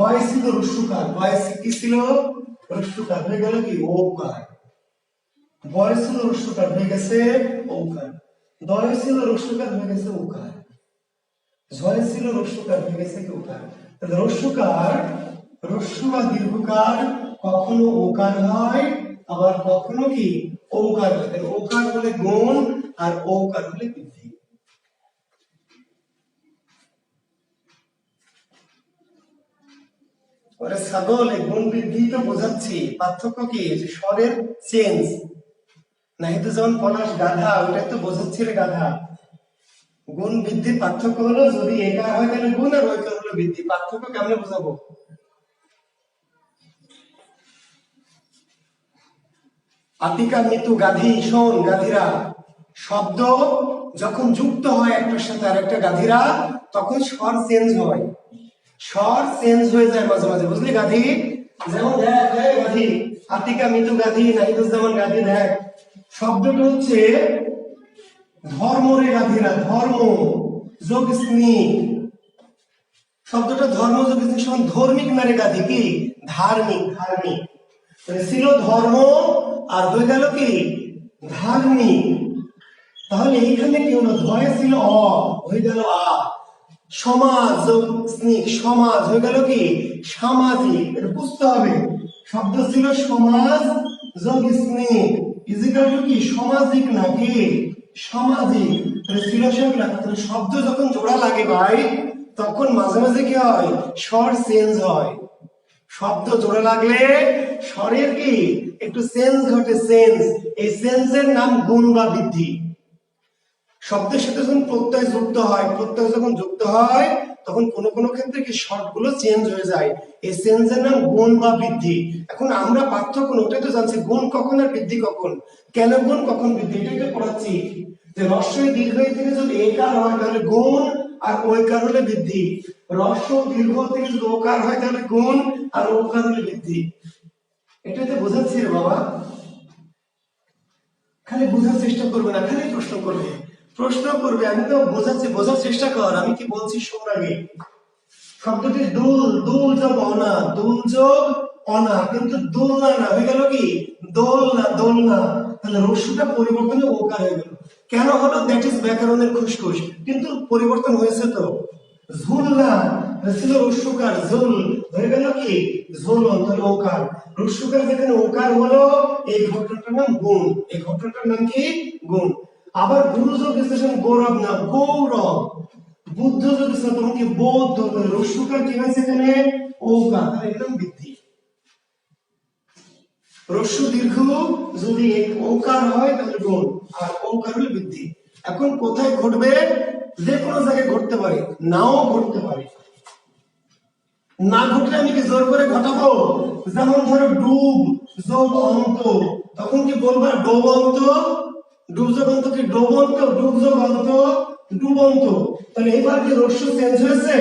গয় ছিল রস্যকার, গয় কি ছিল রস্যকার, হয়ে গেল কি ওকার। বয় ছিল রস্যকার, হয়ে গেছে ওকার। দয় ছিল রস্যকার, হয়ে গেছে ওকার। ঝয় ছিল রস্যকার, হয়ে গেছে কি ওকার। তাহলে রস্যকার, রস্য বা দীর্ঘকার কখনো ওকার হয়, আবার কখনো কি ওকার হয়। তাহলে ওকার হলে গুণ আর ওকার হলে বৃদ্ধি। ওরে ছাগল, গুণ বৃদ্ধি তো বোঝাচ্ছি, পার্থক্য কি যে স্বরের চেঞ্জ। নাহিতে যেমন পলাশ গাধা, ওটাই তো বোঝাচ্ছি রে গাধা। গুণ বৃদ্ধির পার্থক্য হলো যদি একার হয় তাহলে গুণ আর ওইকার হলো বৃদ্ধি। পার্থক্য কেমনে বোঝাবো? আতিকা মৃত্যু গাধী, শোন গাধীরা, শব্দ যখন যুক্ত হয় একটার সাথে আরেকটা গাধীরা, তখন স্বর চেঞ্জ হয়, স্বর চেঞ্জ হয়ে যায় মাঝে মাঝে, বুঝলি গাধী? যেমন দেখ গাধী, আতিকা মৃত্যু গাধী, নাহিদুজ্জামান গাধী। দেখ শব্দটা হচ্ছে ধর্ম রে গাধীরা, ধর্ম যোগ স্নি, শব্দটা ধর্ম যোগ সমান ধর্মিক না রেখাধি কি ধার্মিক ধার্মিক ছিল ধর্ম আর হয়ে গেল কি ধার্মিক। তাহলে এইখানে কি হলো ধরে ছিল অ হয়ে গেল আ সমাজ যোগ স্নিক সমাজ হয়ে গেল কি সামাজিক। এটা বুঝতে হবে শব্দ ছিল সমাজ যোগ স্নিক ইজিক্যাল টু কি সামাজিক নাকি সামাজিক। ছিল শব্দ যখন জোড়া লাগে ভাই তখন মাঝে মাঝে কি হয় স্বর চেঞ্জ হয়। শব্দ জোড়া লাগলে স্বরের কি একটু চেঞ্জ ঘটে চেঞ্জ। এই চেঞ্জের নাম গুণ বা বৃদ্ধি। শব্দের সাথে যখন প্রত্যয় যুক্ত হয় প্রত্যয় যখন যুক্ত হয় তখন কোনো কোনো ক্ষেত্রে কি স্বরগুলো চেঞ্জ হয়ে যায়। এই চেঞ্জের নাম গুণ বা বৃদ্ধি। এখন আমরা পার্থক্য ওটাই তো জানছি গুণ কখন আর বৃদ্ধি কখন, কেন গুণ কখন বৃদ্ধি এটাই তো পড়াচ্ছি। যে রস্বই দীর্ঘই থেকে যদি একার হয় তাহলে গুণ আর ওইকার হলে বৃদ্ধি। রস্ব দীর্ঘ থেকে যদি ওকার হয় তাহলে গুণ আর ওকার হলে বৃদ্ধি। এটাই তো বোঝাচ্ছি রে বাবা। খালি বোঝার চেষ্টা করবে না, খালি প্রশ্ন করবে প্রশ্ন করবে। আমি তো বোঝাচ্ছি, বোঝার চেষ্টা কর আমি কি বলছি শোন আগে। শব্দটি দুল দুল যোগ অনা দুল যোগ অনা কিন্তু দোলনা না হয়ে গেল কি দোলনা দোলনা। তাহলে রস্যটা পরিবর্তনে ওকার হয়ে গেল। কেন হলো দ্যাট ইজ ব্যাকরণের খুশখুশ, কিন্তু পরিবর্তন হয়েছে তো। ঝুলনা ছিল রস্যকার ঝুল হয়ে গেল কি ঝুলন তাহলে ওকার। রস্যকার যেখানে ওকার হলো এই ঘটনাটার নাম গুণ। এই ঘটনাটার নাম কি গুণ। আবার গুরু যোগ বিশ্লেষণ গৌরব না গৌরব। বুদ্ধ যোগ তোমার কি বৌদ্ধ রস্যকার কি হয়েছে এখানে ওকার তাহলে একদম বৃদ্ধি। রস্য দীর্ঘ যদি ওকার হয় তাহলে গুণ আর ওকার হলে বৃদ্ধি। এখন কোথায় ঘটবে যে কোনো জায়গায় ঘটতে পারে নাও ঘটতে পারে। না ঘটলে আমি কি জোর করে ঘটাবো। যেমন ধরো ডুব যোগ অন্ত তখন কি বলবো ডোবন্ত ডুব যোগ অন্ত কি ডোবন্ত ডুব যোগ অন্ত ডুবন্ত। তাহলে এবার কি রস্য চেঞ্জ হয়েছে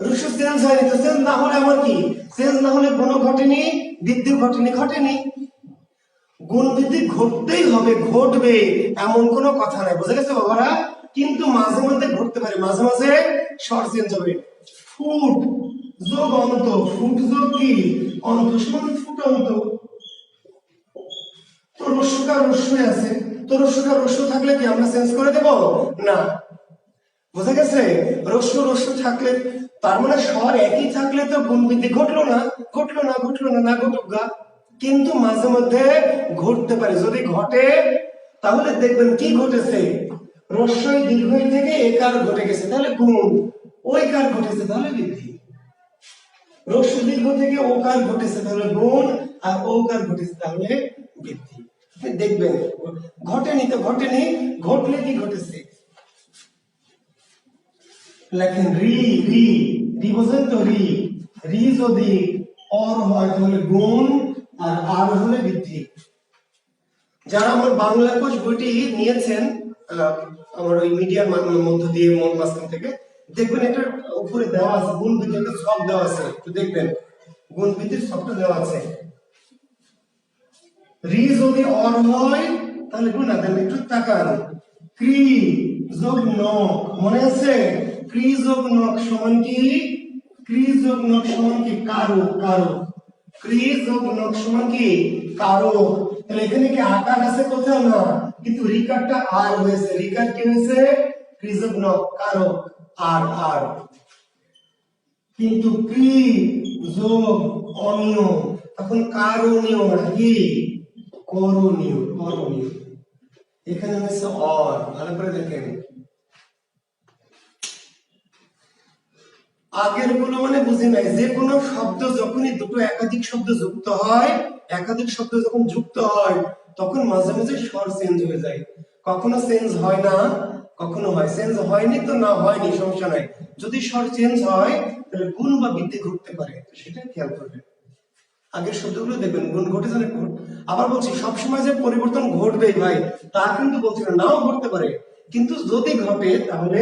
রস্য চেঞ্জ হয়নি। তো চেঞ্জ না হলে আমার কি চেঞ্জ না হলে কোনো ঘটেনি বৃদ্ধি ঘটেনি ঘটেনি। গুণ বৃদ্ধি ঘটতেই হবে ঘটবে এমন কোনো কথা নাই। বুঝে গেছে বাবারা। কিন্তু মাঝে মধ্যে ঘটতে পারে মাঝে মাঝে স্বর চেঞ্জ হবে। ফুট যোগ অন্ত ফুট যোগ কি অন্ত সমান ফুটন্ত। তো রস্যকার রস্য আছে তো রস্যকার রস্য থাকলে কি আমরা চেঞ্জ করে দেব না। বুঝা গেছে রস্য রস্য থাকলে তার মানে স্বর একই থাকলে তো গুণ বৃদ্ধি ঘটলো না ঘটলো না ঘটলো না না ঘটুক গা। কিন্তু মাঝে মধ্যে ঘটতে পারে। যদি ঘটে তাহলে দেখবেন কি ঘটেছে রস্যই দীর্ঘই থেকে একার ঘটে গেছে তাহলে গুণ ওই কার ঘটেছে তাহলে বৃদ্ধি। রস্য দীর্ঘ থেকে ওকার ঘটেছে তাহলে গুণ আর ওকার ঘটেছে তাহলে বৃদ্ধি। দেখবেন ঘটেনি তো ঘটেনি ঘটলে কি ঘটেছে। লেখেন রি রি রি বোঝেন তো রি রি যদি অর হয় তাহলে গুণ আর আর হলে বৃদ্ধি। যারা আমার বাংলা কোষ বইটি নিয়েছেন আমার ওই মিডিয়ার মধ্য দিয়ে মন মাঝখান থেকে দেখবেন একটা উপরে দেওয়া আছে গুণ বৃদ্ধির একটা ছক দেওয়া আছে একটু দেখবেন গুণ বৃদ্ধির ছকটা দেওয়া আছে। রি যদি অর হয় তাহলে গুণ না দেন একটু তাকান। ক্রি যোগ নক মনে আছে ক্রি যোগ নক সমান কি ক্রি যোগ নক সমান কি কারো কারো। ক্রি যোগ নক সমান কি কারো। তাহলে এখানে কি আকার আছে কোথাও না কিন্তু রিকারটা আর হয়েছে। রিকার কি হয়েছে ক্রি যোগ নক কারো আর আর। কিন্তু ক্রি যোগ অনিয় তখন কারণীয় নাকি করণীয় করণীয়। এখানে হচ্ছে অর ভালো করে দেখেন আগের গুলো মানে বুঝি নাই। যে কোনো শব্দ যখনই দুটো একাধিক শব্দ যুক্ত হয় একাধিক শব্দ যখন যুক্ত হয় তখন মাঝে মাঝে স্বর চেঞ্জ হয়ে যায়। কখনো চেঞ্জ হয় না কখনো হয়। চেঞ্জ হয়নি তো না হয়নি সমস্যা নাই। যদি স্বর চেঞ্জ হয় তাহলে গুণ বা বৃদ্ধি ঘটতে পারে সেটা খেয়াল করবেন। আগের শব্দগুলো দেখবেন গুণ ঘটেছে না। আবার বলছি সবসময় যে পরিবর্তন ঘটবে ভাই তা কিন্তু বলছি না, নাও ঘটতে পারে। কিন্তু যদি ঘটে তাহলে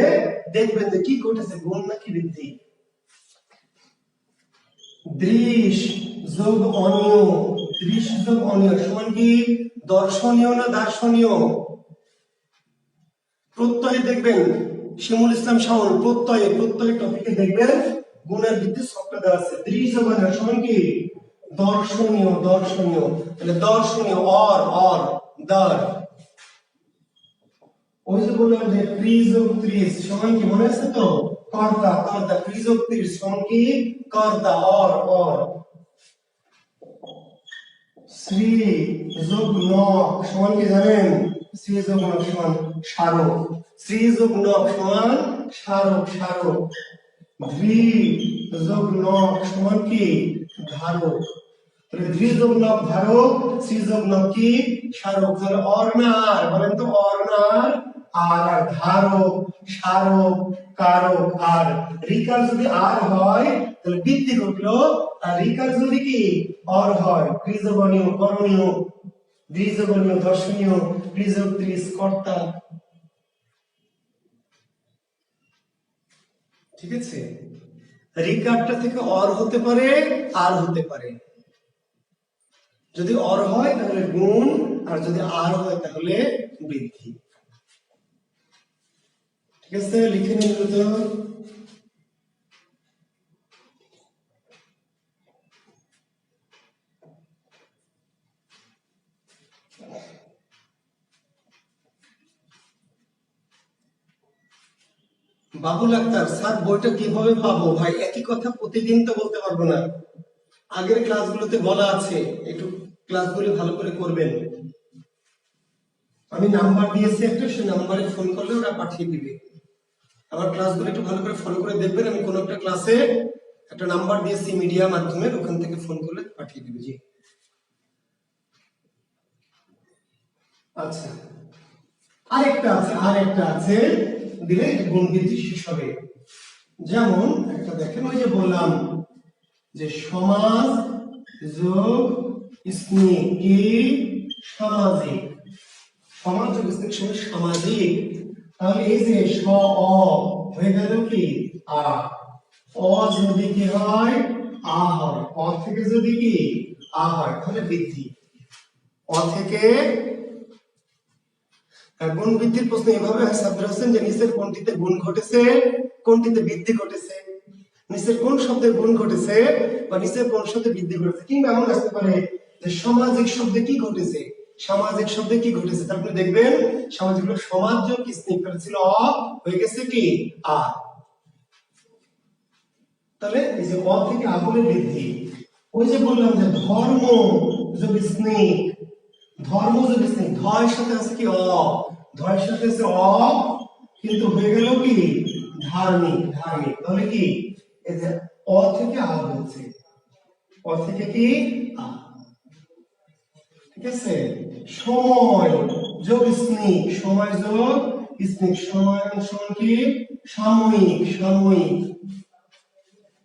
দেখবেন যে কি ঘটেছে গুণ নাকি বৃদ্ধি। দৃশ যোগ অনিয় দৃশ যোগ অনিয় সমান কি দর্শনীয় না দার্শনীয়। প্রত্যয় দেখবেন শিমুল ইসলাম শাওন প্রত্যয় টপিকে দেখবেন গুণের ভিত্তি সবটা দেওয়া আছে। দৃশ্যমানের সমান কি দর্শনীয় তাহলে দর্শনীয় অর দর। ওই যে বললাম যে ত্রিযোগ ত্রিশ সমান কি মনে আছে তো কর্তা ত্রিযোগ ত্রিশ সমান কি কর্তা অর। শ্রী যোগ নক সমান কি জানেন শ্রী যোগ নক সমান স্মারক। শ্রী যোগ নক সমান স্মারক। ধৃ যোগ নক সমান কি ধারক। তাহলে ধৃ যোগ নক ধারক, শ্রী যোগ নক কি স্মারক। তাহলে অর্ণার বলেন তো অর্ণার আর ধারক স্মারক কারক। আর রিকার যদি আর হয় তাহলে বৃদ্ধি ঘটলো, আর রিকার যদি কি অর হয় ক্রিজবনীয় করণীয়, দ্বিজবনীয় দর্শনীয়, ক্রিজব ত্রিশ কর্তা। ঠিক আছে, রিকারটা থেকে অর হতে পারে আর হতে পারে। যদি অর হয় তাহলে গুণ, আর যদি আর হয় তাহলে বৃদ্ধি। ঠিক আছে, লিখে নিন তো। বাবুল আক্তার স্যার বইটা কিভাবে পাবো? ভাই একই কথা প্রতিদিন তো বলতে পারবো না, আগের ক্লাসগুলোতে বলা আছে, একটু ক্লাসগুলো ভালো করে করবেন। আমি নাম্বার দিয়েছি একটা, সেই নাম্বারে ফোন করলে ওরা পাঠিয়ে দিবে। আমার ক্লাসগুলো একটু ভালো করে ফলো করে দেখবেন। আমি কোনো একটা ক্লাসে একটা নাম্বার দিয়েছি মিডিয়া মাধ্যমে, ওখান থেকে ফোন করলে পাঠিয়ে দিবে। জি আচ্ছা, আরেকটা আছে দিলে গুণ বৃদ্ধি শেষ হবে। যেমন একটা দেখেন, ওই যে বললাম যে সমাজ যোগ স্নেহ কি সামাজিক, সমাজ যোগ স্নেহ সমান সামাজিক। তাহলে এই যে স অ হয়ে গেল কি আ, অ যদি কি হয় আ হয়, অ থেকে যদি কি আ হয় তাহলে বৃদ্ধি। অ থেকে গুণ বৃদ্ধির প্রশ্ন এভাবে হয় সাব্বির হোসেন, যে নিচের কোনটিতে গুণ ঘটেছে, কোনটিতে বৃদ্ধি ঘটেছে। নিচের কোন শব্দে গুণ ঘটেছে বা নিচের কোন শব্দে বৃদ্ধি ঘটেছে। কিংবা এমন আসতে পারে যে সামাজিক শব্দে কি ঘটেছে, সামাজিক শব্দে কি ঘটেছে। তারপরে দেখবেন সামাজিক সমাজ যোগ স্নিগ্ধ ছিল অ হয়ে গেছে কি আ। তাহলে এই যে অ থেকে আ বলে বৃদ্ধি। ওই যে বললাম যে ধর্ম যোগ স্নেহ, ধর্ম যদি ধয়ের সাথে আছে কি অ, ধয়ের সাথে আছে অ, কিন্তু হয়ে গেল কি ধার্মিক। তাহলে কি এই যে অ থেকে আ হচ্ছে, অ থেকে কি আ। ঠিক আছে, সময় যোগ স্নেহ, সময় যোগ স্নেহ, সময় সমান কি সাময়িক।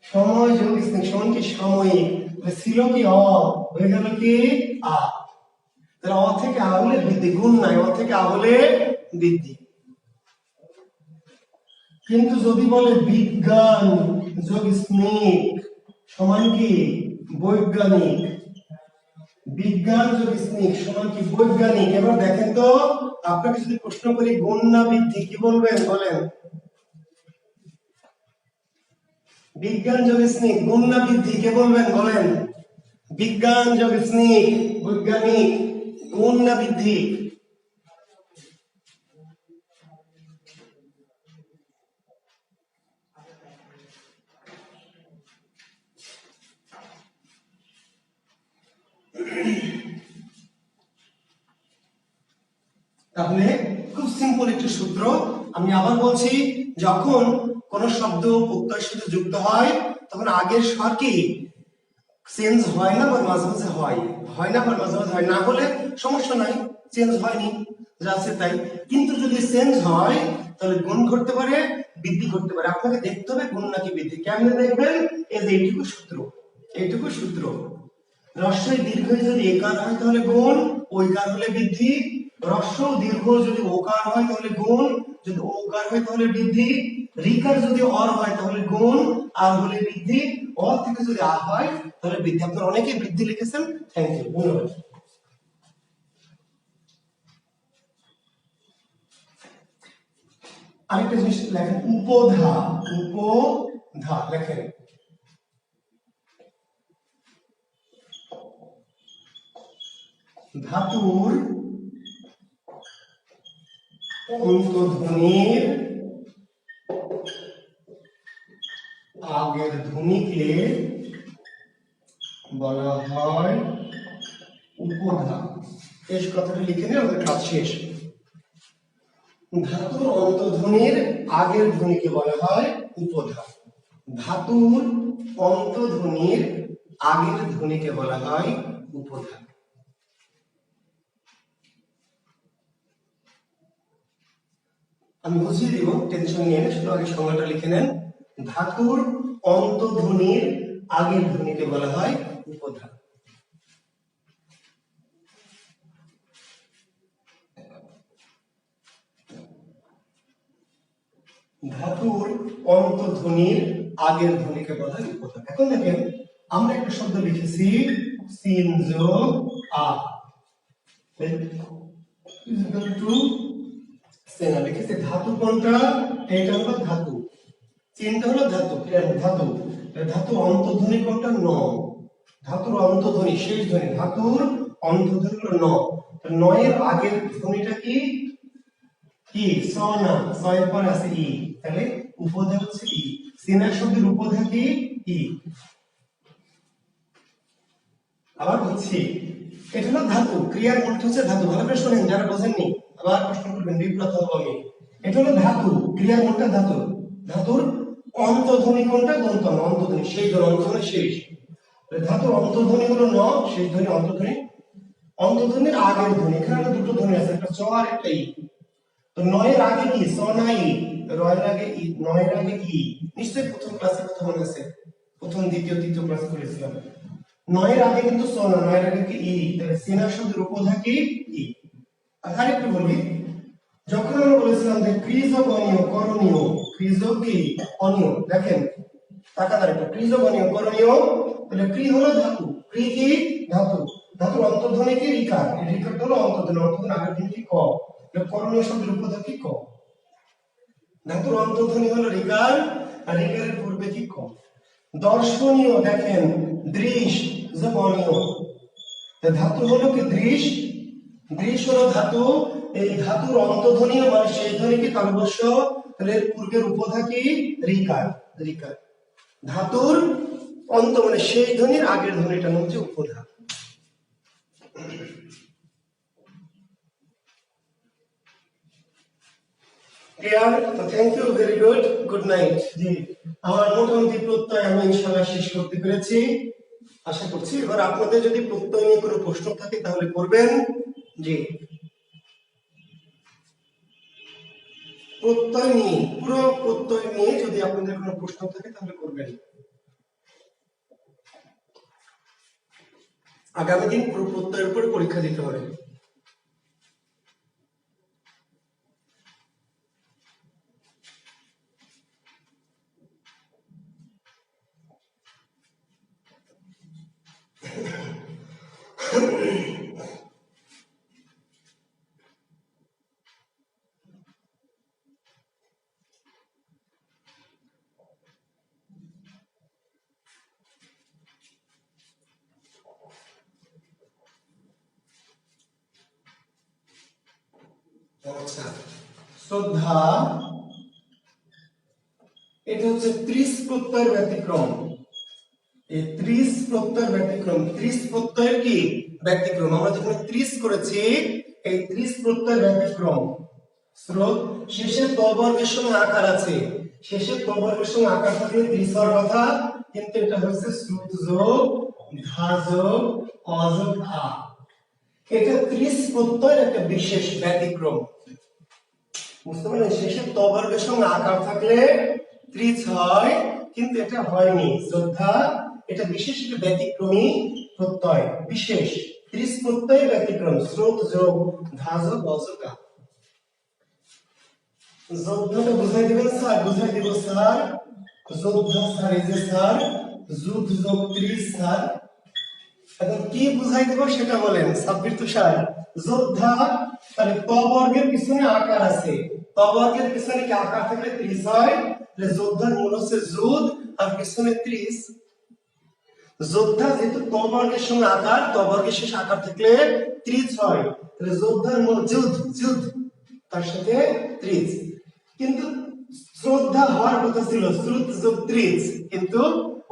সময় যোগ স্নেহ সমান কি সাময়িক। ছিল কি অ হয়ে গেল কি আ। তাহলে অ থেকে আ হলে বৃদ্ধি, গুণ নাই, অ থেকে আ হলে বৃদ্ধি। কিন্তু যদি বলে বিজ্ঞান যোগ স্নেহ সমান কি বৈজ্ঞানিক, বিজ্ঞান যোগ স্নেহ সমান কি বৈজ্ঞানিক। এবার দেখেন তো, আপনাকে যদি প্রশ্ন করি গুণ না বৃদ্ধি, কি বলবেন বলেন? বিজ্ঞান যোগ স্নেহ গুণ না বৃদ্ধি, কে বলবেন বলেন? বিজ্ঞান যোগ স্নেহ বৈজ্ঞানিক, গুণ না বৃদ্ধি? তাহলে খুব সিম্পল একটি সূত্র, আমি আবার বলছি, যখন কোন শব্দ প্রত্যয়ের সাথে যুক্ত হয় তখন আগের স্বর কি চেঞ্জ হয় না, বা মাঝে মাঝে হয় না, বা মাঝে মাঝে হয় না, হলে সমস্যা নাই, চেঞ্জ হয়নি যা আছে তাই। কিন্তু যদি চেঞ্জ হয় তাহলে গুণ ঘটতে পারে, বৃদ্ধি ঘটতে পারে। আপনাকে দেখতে হবে গুণ নাকি বৃদ্ধি। কেমনে দেখবেন? এই যে এইটুকু সূত্র, রস্বই দীর্ঘ যদি একার হয় তাহলে গুণ, ঐকার হলে বৃদ্ধি। রস্ব দীর্ঘ যদি ওকার হয় তাহলে গুণ, যদি ওকার হয় তাহলে বৃদ্ধি। রিকার যদি অর হয় তাহলে গুণ, আর হলে বৃদ্ধি। অ থেকে যদি আ হয় তাহলে বৃদ্ধি। আপনারা অনেকেই বৃদ্ধি লিখেছেন, থ্যাংক ইউ, ধন্যবাদ। আরেকটা জিনিস লেখেন উপধা, উপধা লেখেন। ধাতুর অন্তধ্বনির আগের ধ্বনিকে বলা হয় উপধা। শেষ কথাটা লিখে নিয়ে আমাদের ক্লাস শেষ। ধাতুর অন্তধ্বনির আগের ধ্বনিকে বলা হয় উপধা। ধাতুর অন্তধ্বনির আগের ধ্বনিকে বলা হয় উপধা। আমি বুঝিয়ে দিব, টেনশন নিয়ে নেন, শুধু আগে সংজ্ঞাটা লিখে নেন। ধাতুর অন্তধ্বনির আগের ধ্বনিকে বলা হয় উপধা। ধাতুর অন্তধ্বনির আগের ধ্বনিকে বলা হয় উপধা। এখন দেখেন আমরা একটা শব্দ লিখেছি সিন যোগ আ, ইকুয়াল টু সেনা লিখেছি। ধাতু কোনটা? এটা হলো ধাতু, চিনটা হলো ধাতু, ধাতু। ধাতুর অন্তধ্বনি কোনটা? ন। ধাতুর অন্তধ্বনি শেষ ধ্বনি, ধাতুর অন্তধ্বনি হলো ন। নয়ের আগের ধ্বনিটা কি? কি? স না, স এর পরে আছে ই, তাহলে উপধা হচ্ছে ই। সিনা শব্দের উপধা কি? ই। আবার হচ্ছে এটা হলো ধাতু, ক্রিয়ার মূলটা হচ্ছে ধাতু। ভালো করে শুনেন যারা বোঝেননি, আবার প্রশ্ন করবেন, বিব্রত হবো আমি। এটা হলো ধাতু, ক্রিয়ার মূলটা ধাতু। ধাতুর অন্তধ্বনি কোনটা? দন্ত ন, অন্তধ্বনি শেষ ধ্বনি, অন্তধ্বনি শেষ। ধাতুর অন্তধ্বনি হলো ন, শেষ ধ্বনি অন্তধ্বনি। অন্তধ্বনির আগের ধ্বনি, এখানে দুটো ধ্বনি আছে, একটা চ আর একটা ই। তো নয়ের আগে কি? স না ই? রয়ের আগে ই, নয়ের আগে ই। নিশ্চয়ই প্রথম ক্লাসে কথা মনে আছে, প্রথম দ্বিতীয় তৃতীয় ক্লাস করেছিলাম। নয়ের আগে কিন্তু স না, নয়ের আগে কি ই, তাহলে সিনা শব্দের উপধা কি? ই। আর একটু বলি, যখন আমরা বলেছিলাম যে ক্রিজগণীয় করণীয়, ক্রিজ কি? অনীয়, দেখেন তাকাতার একটা ক্রিজগণীয় করণীয়, তাহলে ক্রি হলো ধাতু, ক্রি কি? ধাতু। ধাতুর অন্তর্ধ্বনি কি? রিকার, এই রিকারটা হলো অন্তর্ধ্বনি, অন্তর্ধ্বনি আগের দিন কি? ক। করণীয় শব্দের উপধা কি? ক। ধাতুর অন্তর্ধ্বনি হলো রিকার, আর রিকারের পূর্বে কি? ক। দর্শনীয়, দেখেন দৃশ জবনীয়, ধাতু হলো কি? দৃশ, দৃশ হলো ধাতু। এই ধাতুর অন্তধ্বনি মানে শেষ ধ্বনি কি? তালব্য, তাহলে এর পূর্বের উপধা কি? রিকার, রিকার। ধাতুর অন্ত মানে শেষ ধ্বনির আগের ধ্বনিটা হচ্ছে উপধা। ক্লিয়ার? তো thank you, very good, good night. জি, আমার মোটামুটি প্রত্যয় আমি ইনশাআল্লাহ শেষ করতে পেরেছি, আশা করছি। এবার আপনাদের যদি প্রত্যয় নিয়ে কোনো প্রশ্ন থাকে তাহলে করবেন। জি, প্রত্যয় নিয়ে, পুরো প্রত্যয় নিয়ে যদি আপনাদের কোনো প্রশ্ন থাকে তাহলে করবেন। আগামী দিন পুরো প্রত্যয়ের উপর পরীক্ষা দিতে হবে। আচ্ছা, শ্রদ্ধা এটা হচ্ছে 30 প্রত্যয়ের ব্যতিক্রম। এই 30 প্রত্যয়ের ব্যতিক্রম, 30 প্রত্যয়ের কি? ব্যতিক্রম। আমরা যেখানে 30 করেছি, এই 30 প্রত্যয়ের ব্যতিক্রম। স্রোত শেষে তবর্গের সঙ্গে আকার আছে, শেষে তবর্গের সঙ্গে আকার থাকলে 30 হওয়ার কথা, কিন্তু এটা হচ্ছে শ্রুত যোগ ধা যোগ অ যোগ আ। এটা 30 প্রত্যয়ের একটা বিশেষ ব্যতিক্রম, বুঝতে পারলেন? শেষে তবর্গের সঙ্গে আকার থাকলে 30 হয়, কিন্তু এটা হয়নি। শ্রদ্ধা এটা বিশেষ একটা ব্যতিক্রমী প্রত্যয়, বিশেষ 30 প্রত্যয়ের ব্যতিক্রম। স্রোত যোগ ধা যোগ অ যোগ আ। যোগটা বুঝাই দিবেন স্যার? বুঝাই দিব স্যার। যোদ্ধা স্যার, এই যে স্যার, যুদ্ধ যোগ 30 স্যার। এখন কি বুঝাই দিব সেটা বলেন সাব্বির তুষার। যোদ্ধা, তাহলে ত বর্গের পিছনে আকার আছে, তবর্গের পিছনে কি আকার থাকলে 30 হয়, তাহলে যোদ্ধার মূল হচ্ছে যুদ আর পিছনে 30। যোদ্ধা যেহেতু তবর্গের সঙ্গে আকার, তবর্গের শেষ আকার থাকলে 30 হয়, তাহলে যোদ্ধার মূল যুদ, যুদ তার সাথে 30। কিন্তু শ্রদ্ধা হওয়ার কথা ছিল শ্রুত যোগ 30, কিন্তু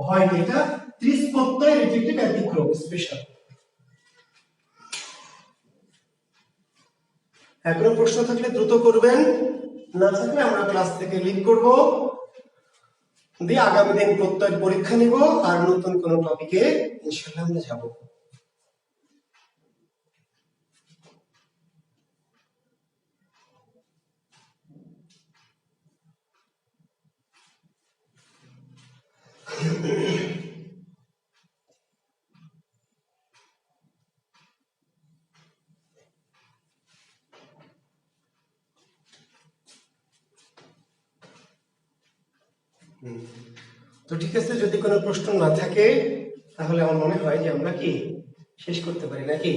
হয়নি। এটা 30 প্রত্যয় রিপিটেড ব্যতিক্রম স্পেশাল। এখনো প্রশ্ন থাকলে দ্রুত করবেন, না থাকলে আমরা ক্লাস থেকে লিভ করব, দিয়ে আগামী দিন প্রত্যয় পরীক্ষা নিব আর নতুন কোন টপিকে ইনশাআল্লাহ আমরা যাব। তো ঠিক আছে, যদি কোনো প্রশ্ন না থাকে তাহলে আমার মনে হয় যে আমরা কি শেষ করতে পারি নাকি?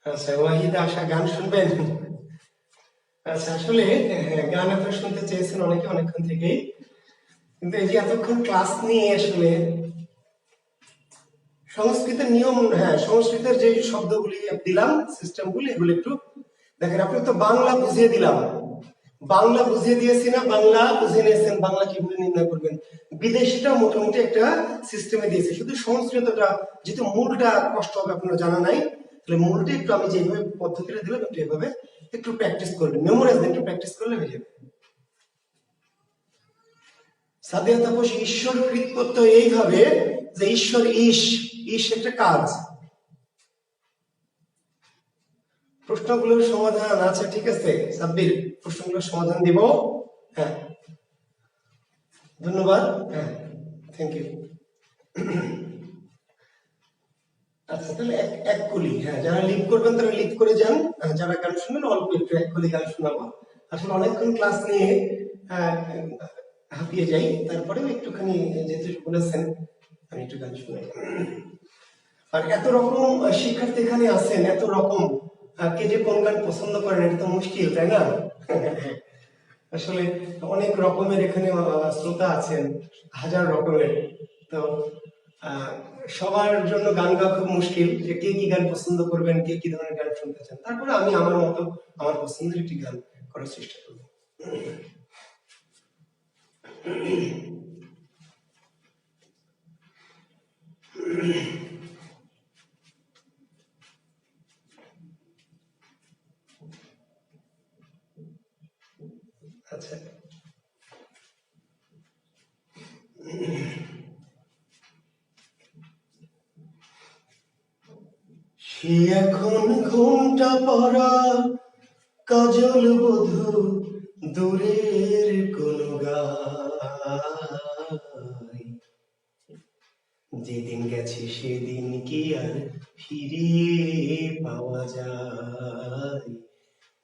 আচ্ছা, ওয়াহিদ আশা গান শুনবেন? আচ্ছা, আসলে গান আপনারা শুনতে চেয়েছেন অনেকে অনেকক্ষণ থেকে, কিন্তু এই যে এতক্ষণ ক্লাস নিয়ে আসলে সংস্কৃতের নিয়ম, হ্যাঁ সংস্কৃতের যে শব্দগুলি দিলাম, সিস্টেমগুলি, এগুলো একটু দেখেন। আপনি তো বাংলা বুঝিয়ে দিলাম, বাংলা বুঝিয়ে দিয়েছি না, বাংলা বুঝিয়ে নিয়েছেন, বাংলা কিভাবে নির্ণয় করবেন, বিদেশিটা মোটামুটি একটা সিস্টেমে দিয়েছে। শুধু সংস্কৃতটা যেহেতু মূলটা কষ্ট হবে আপনার জানা নাই, তাহলে মূলটা একটু আমি যেভাবে পদ্ধতিটা দিলাম একটু এভাবে একটু প্র্যাকটিস করবেন, মেমোরাইজ একটু প্র্যাকটিস করলে হয়ে যাবে। সাদিয়া তাপস ঈশ্বর কৃত প্রত্যয় এইভাবে যে ঈশ্বর ঈশ, ঈশ একটা কাজ। প্রশ্নগুলোর সমাধান আছে, ঠিক আছে সাব্বির, প্রশ্নগুলোর সমাধান দিব। হ্যাঁ, ধন্যবাদ। হ্যাঁ, থ্যাংক ইউ। আচ্ছা, তাহলে এক কলি, হ্যাঁ যারা লিভ করবেন তারা লিভ করে যান, যারা গান শুনবেন অল্প একটু এক কলি গান শোনাবো। আসলে অনেকক্ষণ ক্লাস নিয়ে হাঁপিয়ে যাই, তারপরেও একটুখানি যেহেতু বলেছেন আমি একটু গান শুনাই। আর এত রকম শিক্ষার্থী এখানে আছেন, এত রকম, কে যে কোন গান পছন্দ করেন এটা তো মুশকিল, তাই না? আসলে অনেক রকমের এখানে শ্রোতা আছেন, হাজার রকমের। তো সবার জন্য গান গাওয়া খুব মুশকিল, যে কে কি গান পছন্দ করবেন, কে কি ধরনের গান শুনতে চান। তারপরে আমি আমার মতো আমার পছন্দের একটি গান করার চেষ্টা করব। আচ্ছা, সে এখন ঘুমটা পড়া কাজল বধূ দূরের কোন গায়, যেদিন গেছে সেদিন কি আর ফিরিয়ে পাওয়া যায়,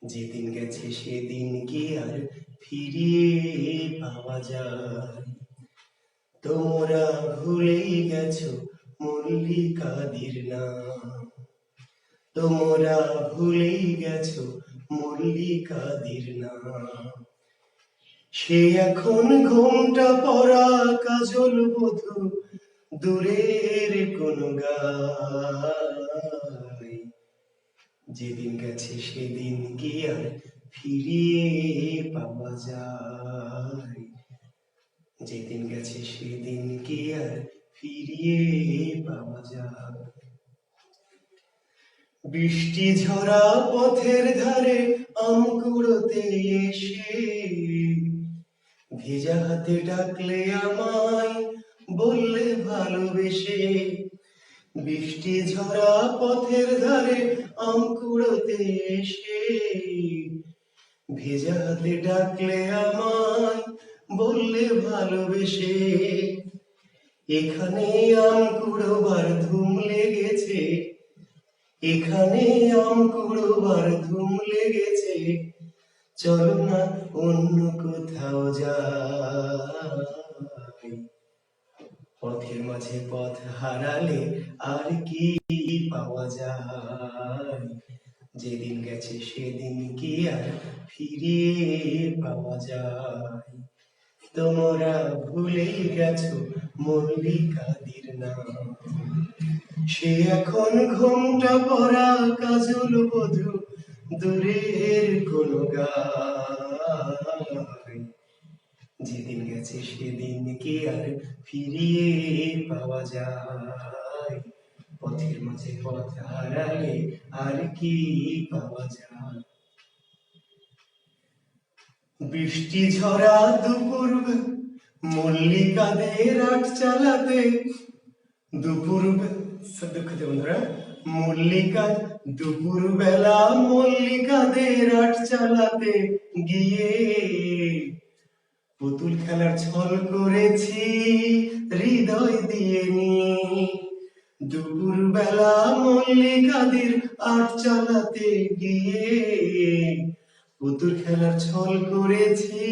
যেদিন গেছে সেদিন কি আর ফিরিয়ে পাওয়া যায়। তোমরা ভুলেই গেছো মল্লিকাদির নাম, তোমরা ভুলেই গেছো মল্লিকাদির নাম, সে এখন ঘোমটা পরা কাজল বধূ দূরের কোন গায়, যেদিন গেছে সেদিন কি আর ফিরিয়ে পাওয়া যায়, যেদিন গেছে সেদিন কি আর ফিরিয়ে পাওয়া যায়। বৃষ্টি ঝরা পথের ধারে আম কুড়োতে এসে ভেজা হাতে ডাকলে আমায়, বললে ভালোবেসে। বৃষ্টি ঝরা পথের ধারে আম কুড়োতে এসে ভেজা হাতে ডাকলে আমায়, বললে ভালোবেসে। এখানে আম কুড়োবার ধুম লেগেছে, এখানে আম কুড়োবার ধুম লেগেছে, চলো না অন্য কোথাও যাই। পথের মাঝে পথ হারালে আর কি পাওয়া যায়, যেদিন গেছে সেদিন কি আর ফিরিয়ে পাওয়া যায়? তোমরা ভুলেই গেছো মল্লিকাদের নাম। সে এখন ঘোমটা পরা কাজল বধূ, দূরের কোন গায়। যেদিন গেছে সেদিন কি আর ফিরিয়ে পাওয়া যায়? পথের মাঝে পথ হারালে আর কি পাওয়া যায়? বৃষ্টি ঝরা দুপুর মল্লিকাদের আট চালাতে, দুপুর দুঃখিত বন্ধুরা, মল্লিকা দুপুর বেলা মল্লিকাদের আট চালাতে গিয়ে পুতুল খেলার ছল করেছি হৃদয় দিয়ে নিয়ে। দুপুর বেলা মল্লিকাদের আট চালাতে গিয়ে পুতুল খেলার ছল করেছি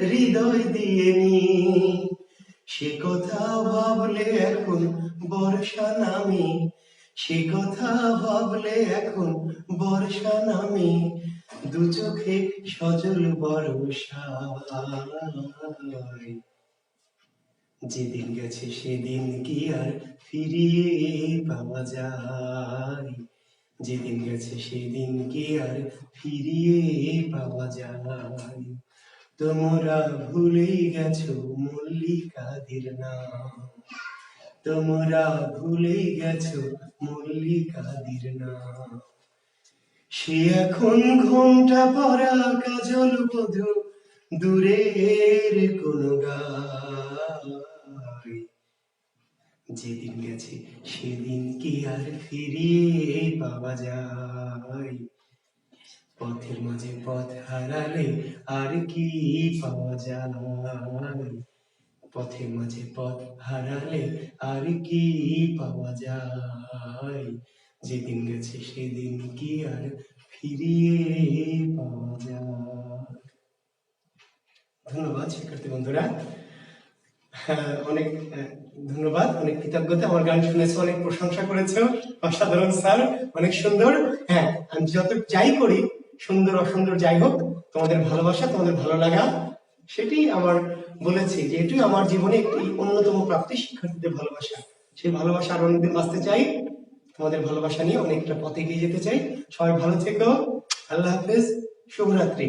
হৃদয় দিয়ে নিয়ে। সে কথা ভাবলে এখন বর্ষা নামে, সে কথা ভাবলে এখন বর্ষা নামে, দু চোখে সজল বর্ষায়। যেদিন গেছে সেদিন কি আর ফিরিয়ে পাওয়া যায়? যেদিন গেছে সেদিন কি আর ফিরিয়ে পাওয়া যায়? তোমরা ভুলেই গেছো মল্লিকাদের নাম। তোমরা ভুলেই গেছো মল্লিকাদের নাম। সে এখন ঘোমটা পরা কাজল বধূ, দূরের কোন গায়। যেদিন গেছে সেদিন কি আর ফিরিয়ে পাওয়া যায়? পথের মাঝে পথ হারালে আর কি পাওয়া যায়? পথের মাঝে পথ হারালে আর কি পাওয়া যায়? যেদিন গেছে সেদিন কি আর ফিরিয়ে পাওয়া যায়? ধন্যবাদ শিক্ষার্থী বন্ধুরা। অনেক ধন্যবাদ, অনেক কৃতজ্ঞতা। আমার গান শুনেছো, অনেক প্রশংসা করেছো। অসাধারণ স্যার, অনেক সুন্দর। হ্যাঁ, আমি যত যাই করি, সুন্দর অসুন্দর যাই হোক, তোমাদের ভালোবাসা, তোমাদের ভালো লাগা, সেটি আমার বলেছি যে এটি আমার জীবনে একটি অন্যতম প্রাপ্তি, শিক্ষার্থীদের ভালোবাসা। সেই ভালোবাসা আরো অনেকদিন বাঁচতে চাই, তোমাদের ভালোবাসা নিয়ে অনেকটা পথে এগিয়ে যেতে চাই। সবাই ভালো থেকো, আল্লাহ হাফেজ, শুভরাত্রি।